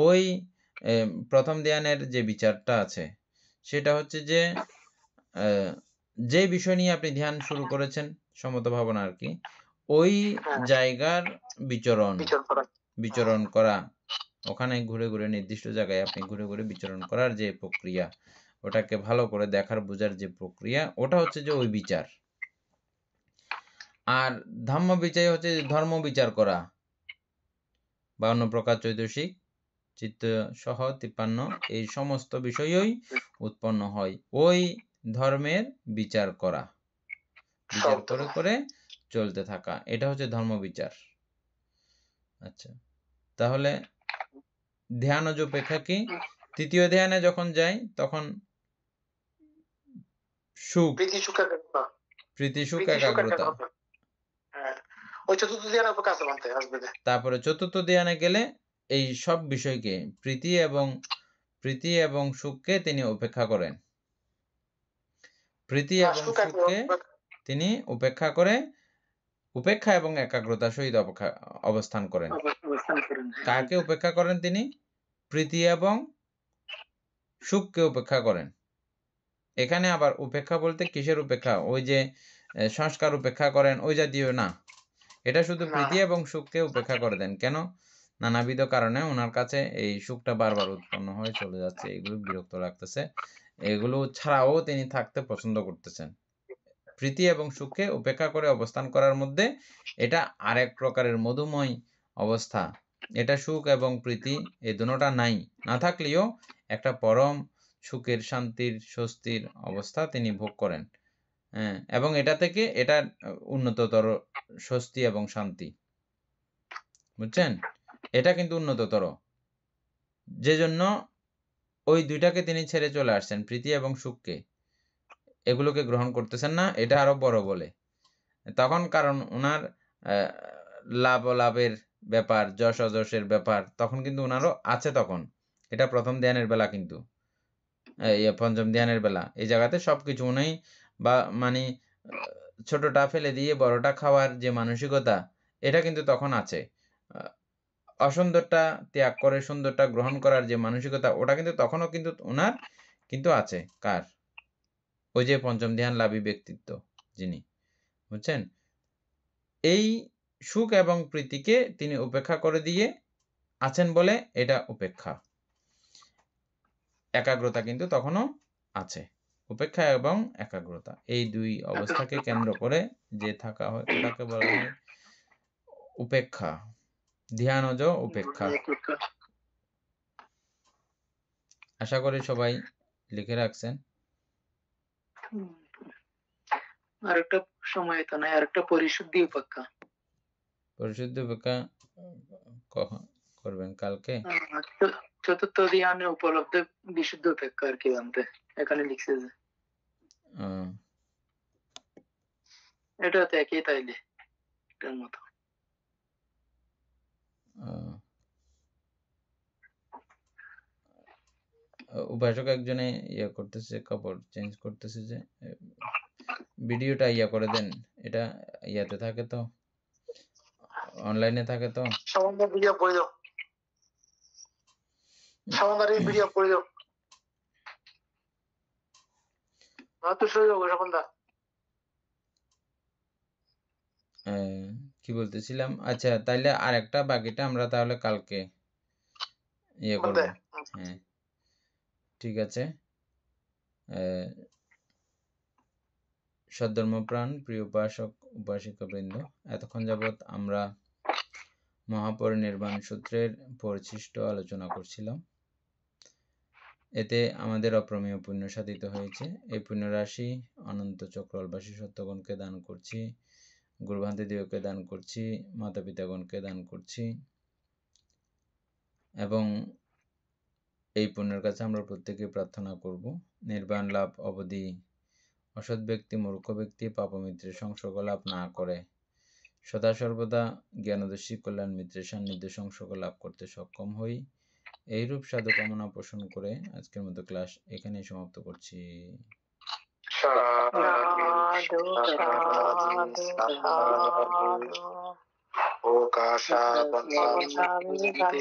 ওই প্রথম ধ্যানের যে বিচারটা আছে সেটা হচ্ছে যে যে বিষয় নিয়ে আপনি ধ্যান শুরু করেছেন, সমত ভাবনা আর কি, ওই জায়গার বিচরণ করা, ওখানে ঘুরে ঘুরে নির্দিষ্ট জায়গায় আপনি ঘুরে ঘুরে বিচরণ করার যে প্রক্রিয়া, ওটাকে ভালো করে দেখার বোঝার যে প্রক্রিয়া, ওটা হচ্ছে যে ওই বিচার। আর ধাম্ম বিচার হচ্ছে ধর্ম বিচার করা, 52 প্রকার চৈতসিক চিত্ত সহ 53 এই সমস্ত বিষয়ই উৎপন্ন হয় ওই ধর্মের বিচার করা, বিচার করে করে চলতে থাকা, এটা হচ্ছে ধর্মবিচার। আচ্ছা, তাহলে ধ্যানজ উপেক্ষা কি? তৃতীয় ধ্যানে যখন যাই তখন সুখ, প্রীতি সুখ একাগ্রতা, প্রীতি সুখ প্রীতি সুখ একাগ্রতা। একাগ্রতা। হ্যাঁ, ওই চতুর্থ ধ্যানের উপর কাছে বানতে আসবে যে। তারপরে চতুর্থ ধ্যানে গেলে এই সব বিষয়কে প্রীতি এবং সুখকে তিনি উপেক্ষা করেন। প্রীতি না, এবং সুখ সুখকে তিনি উপেক্ষা করে উপেক্ষা এবং একাগ্রতার সহিত অবস্থান করেন। অবস্থান করেন। কাকে উপেক্ষা করেন তিনি? প্রীতি এবং সুখকে উপেক্ষা করেন। এখানে আবার উপেক্ষা বলতে কিসের উপেক্ষা? ওই যে সংস্কার উপেক্ষা করেন ওই জাতীয় না, এটা শুধু না। প্রীতি এবং সুখকে উপেক্ষা করে দেন। কেন? নানাবিধ কারণে ওনার কাছে এই সুখটা বারবার উৎপন্ন হয়ে চলে যাচ্ছে, এগুলো বিরক্ত লাগতেছে, এগুলো ছাড়াও তিনি থাকতে পছন্দ করতেছেন। প্রীতি এবং সুখকে উপেক্ষা করে অবস্থান করার মধ্যে এটা আরেক প্রকারের মধুময় অবস্থা। এটা সুখ এবং প্রীতি এই দুটোটা নাই, না থাকলেও একটা পরম সুখের, শান্তির, স্বস্তির অবস্থা তিনি ভোগ করেন। হ্যাঁ, এবং এটা থেকে এটা উন্নততর স্বস্তি এবং শান্তি, বুঝছেন? এটা কিন্তু উন্নততর, যে জন্য ওই দুইটাকে তিনি ছেড়ে চলে আসছেন, প্রীতি এবং সুখকে, এগুলোকে গ্রহণ করতেছেন না, এটা আরো বড় বলে। তখন কারণ ওনার লাভ ও লাভের ব্যাপার, যশ অযশের ব্যাপার তখন কিন্তু ওনারও আছে। তখন এটা প্রথম ধ্যানের বেলা, কিন্তু পঞ্চম ধ্যানের বেলা এই জায়গাতে সবকিছু উনি বা মানে ছোটটা ফেলে দিয়ে বড়টা খাওয়ার যে মানসিকতা, এটা কিন্তু তখন আছে। অসুন্দরটা ত্যাগ করে সুন্দরটা গ্রহণ করার যে মানসিকতা, ওটা কিন্তু তখনও কিন্তু ওনার কিন্তু আছে। কার? ওই যে পঞ্চম ধ্যান লাভী ব্যক্তিত্ব যিনি, বুঝছেন? এই সুখ এবং প্রীতিকে তিনি উপেক্ষা করে দিয়ে আছেন বলে এটা উপেক্ষা। একাগ্রতা কিন্তু তখনও আছে। উপেক্ষা এবং একাগ্রতা এই দুই অবস্থাকে কেন্দ্র করে যে থাকা হয় ওটাকে বলা হয় উপেক্ষা, ধ্যানজ উপেক্ষা। আশা করি সবাই লিখে রাখছেন। আরেকটা সময় তো নাই, আরেকটা পরিশুদ্ধি উপেক্ষা। পরিশুদ্ধ উপেক্ষা কখন করবেন? কালকে? চতুর্থ ধ্যানে উপলব্ধ বিশুদ্ধ উপেক্ষা আর কি জানতে এখানে লিখছে যে এটা তো একই তাইলে এটার মতো। উপাসক একজনে ইয়ে করতেছে, কাপড় চেঞ্জ করতেছে, যে ভিডিওটা ইয়া করে দেন, এটা ইয়াতে থাকে তো, অনলাইনে থাকে তো। সামান্য ভিডিও করে দাও, সামান্য ভিডিও করে দাও। তো শুরু করবো সপনদা। কি বলতেছিলাম? আচ্ছা, তাইলে আরেকটা বাকিটা আমরা তাহলে কালকে ইয়ে করব। হ্যাঁ, ঠিক আছে। সদ্ধর্মপ্রাণ প্রিয় উপাসক উপাসিকা বৃন্দ, এতক্ষণ যাবৎ আমরা মহাপরিনির্বাণ সূত্রের পরিশিষ্ট আলোচনা করছিলাম। এতে আমাদের অপ্রমেয় পুণ্য সাধিত হয়েছে। এই পুণ্যরাশি অনন্ত চক্রবাসী সত্যগণকে দান করছি, গুরুভান্তিদেবকে দান করছি, মাতা পিতাগণকে দান করছি, এবং এই পুণ্যের কাছে আমরা প্রত্যেকে প্রার্থনা করব নির্বাণ লাভ অবধি অসৎ ব্যক্তি, মূর্খ ব্যক্তি, পাপমিত্রের সংসর্গ লাভ না করে সদা সর্বদা জ্ঞানদর্শী কল্যাণ মিত্রের সান্নিধ্য সংসর্গ লাভ করতে সক্ষম হই। এইরূপ সাধু কামনা পোষণ করে আজকের মতো ক্লাস এখানেই সমাপ্ত করছি। সাধু সাধু সাধু।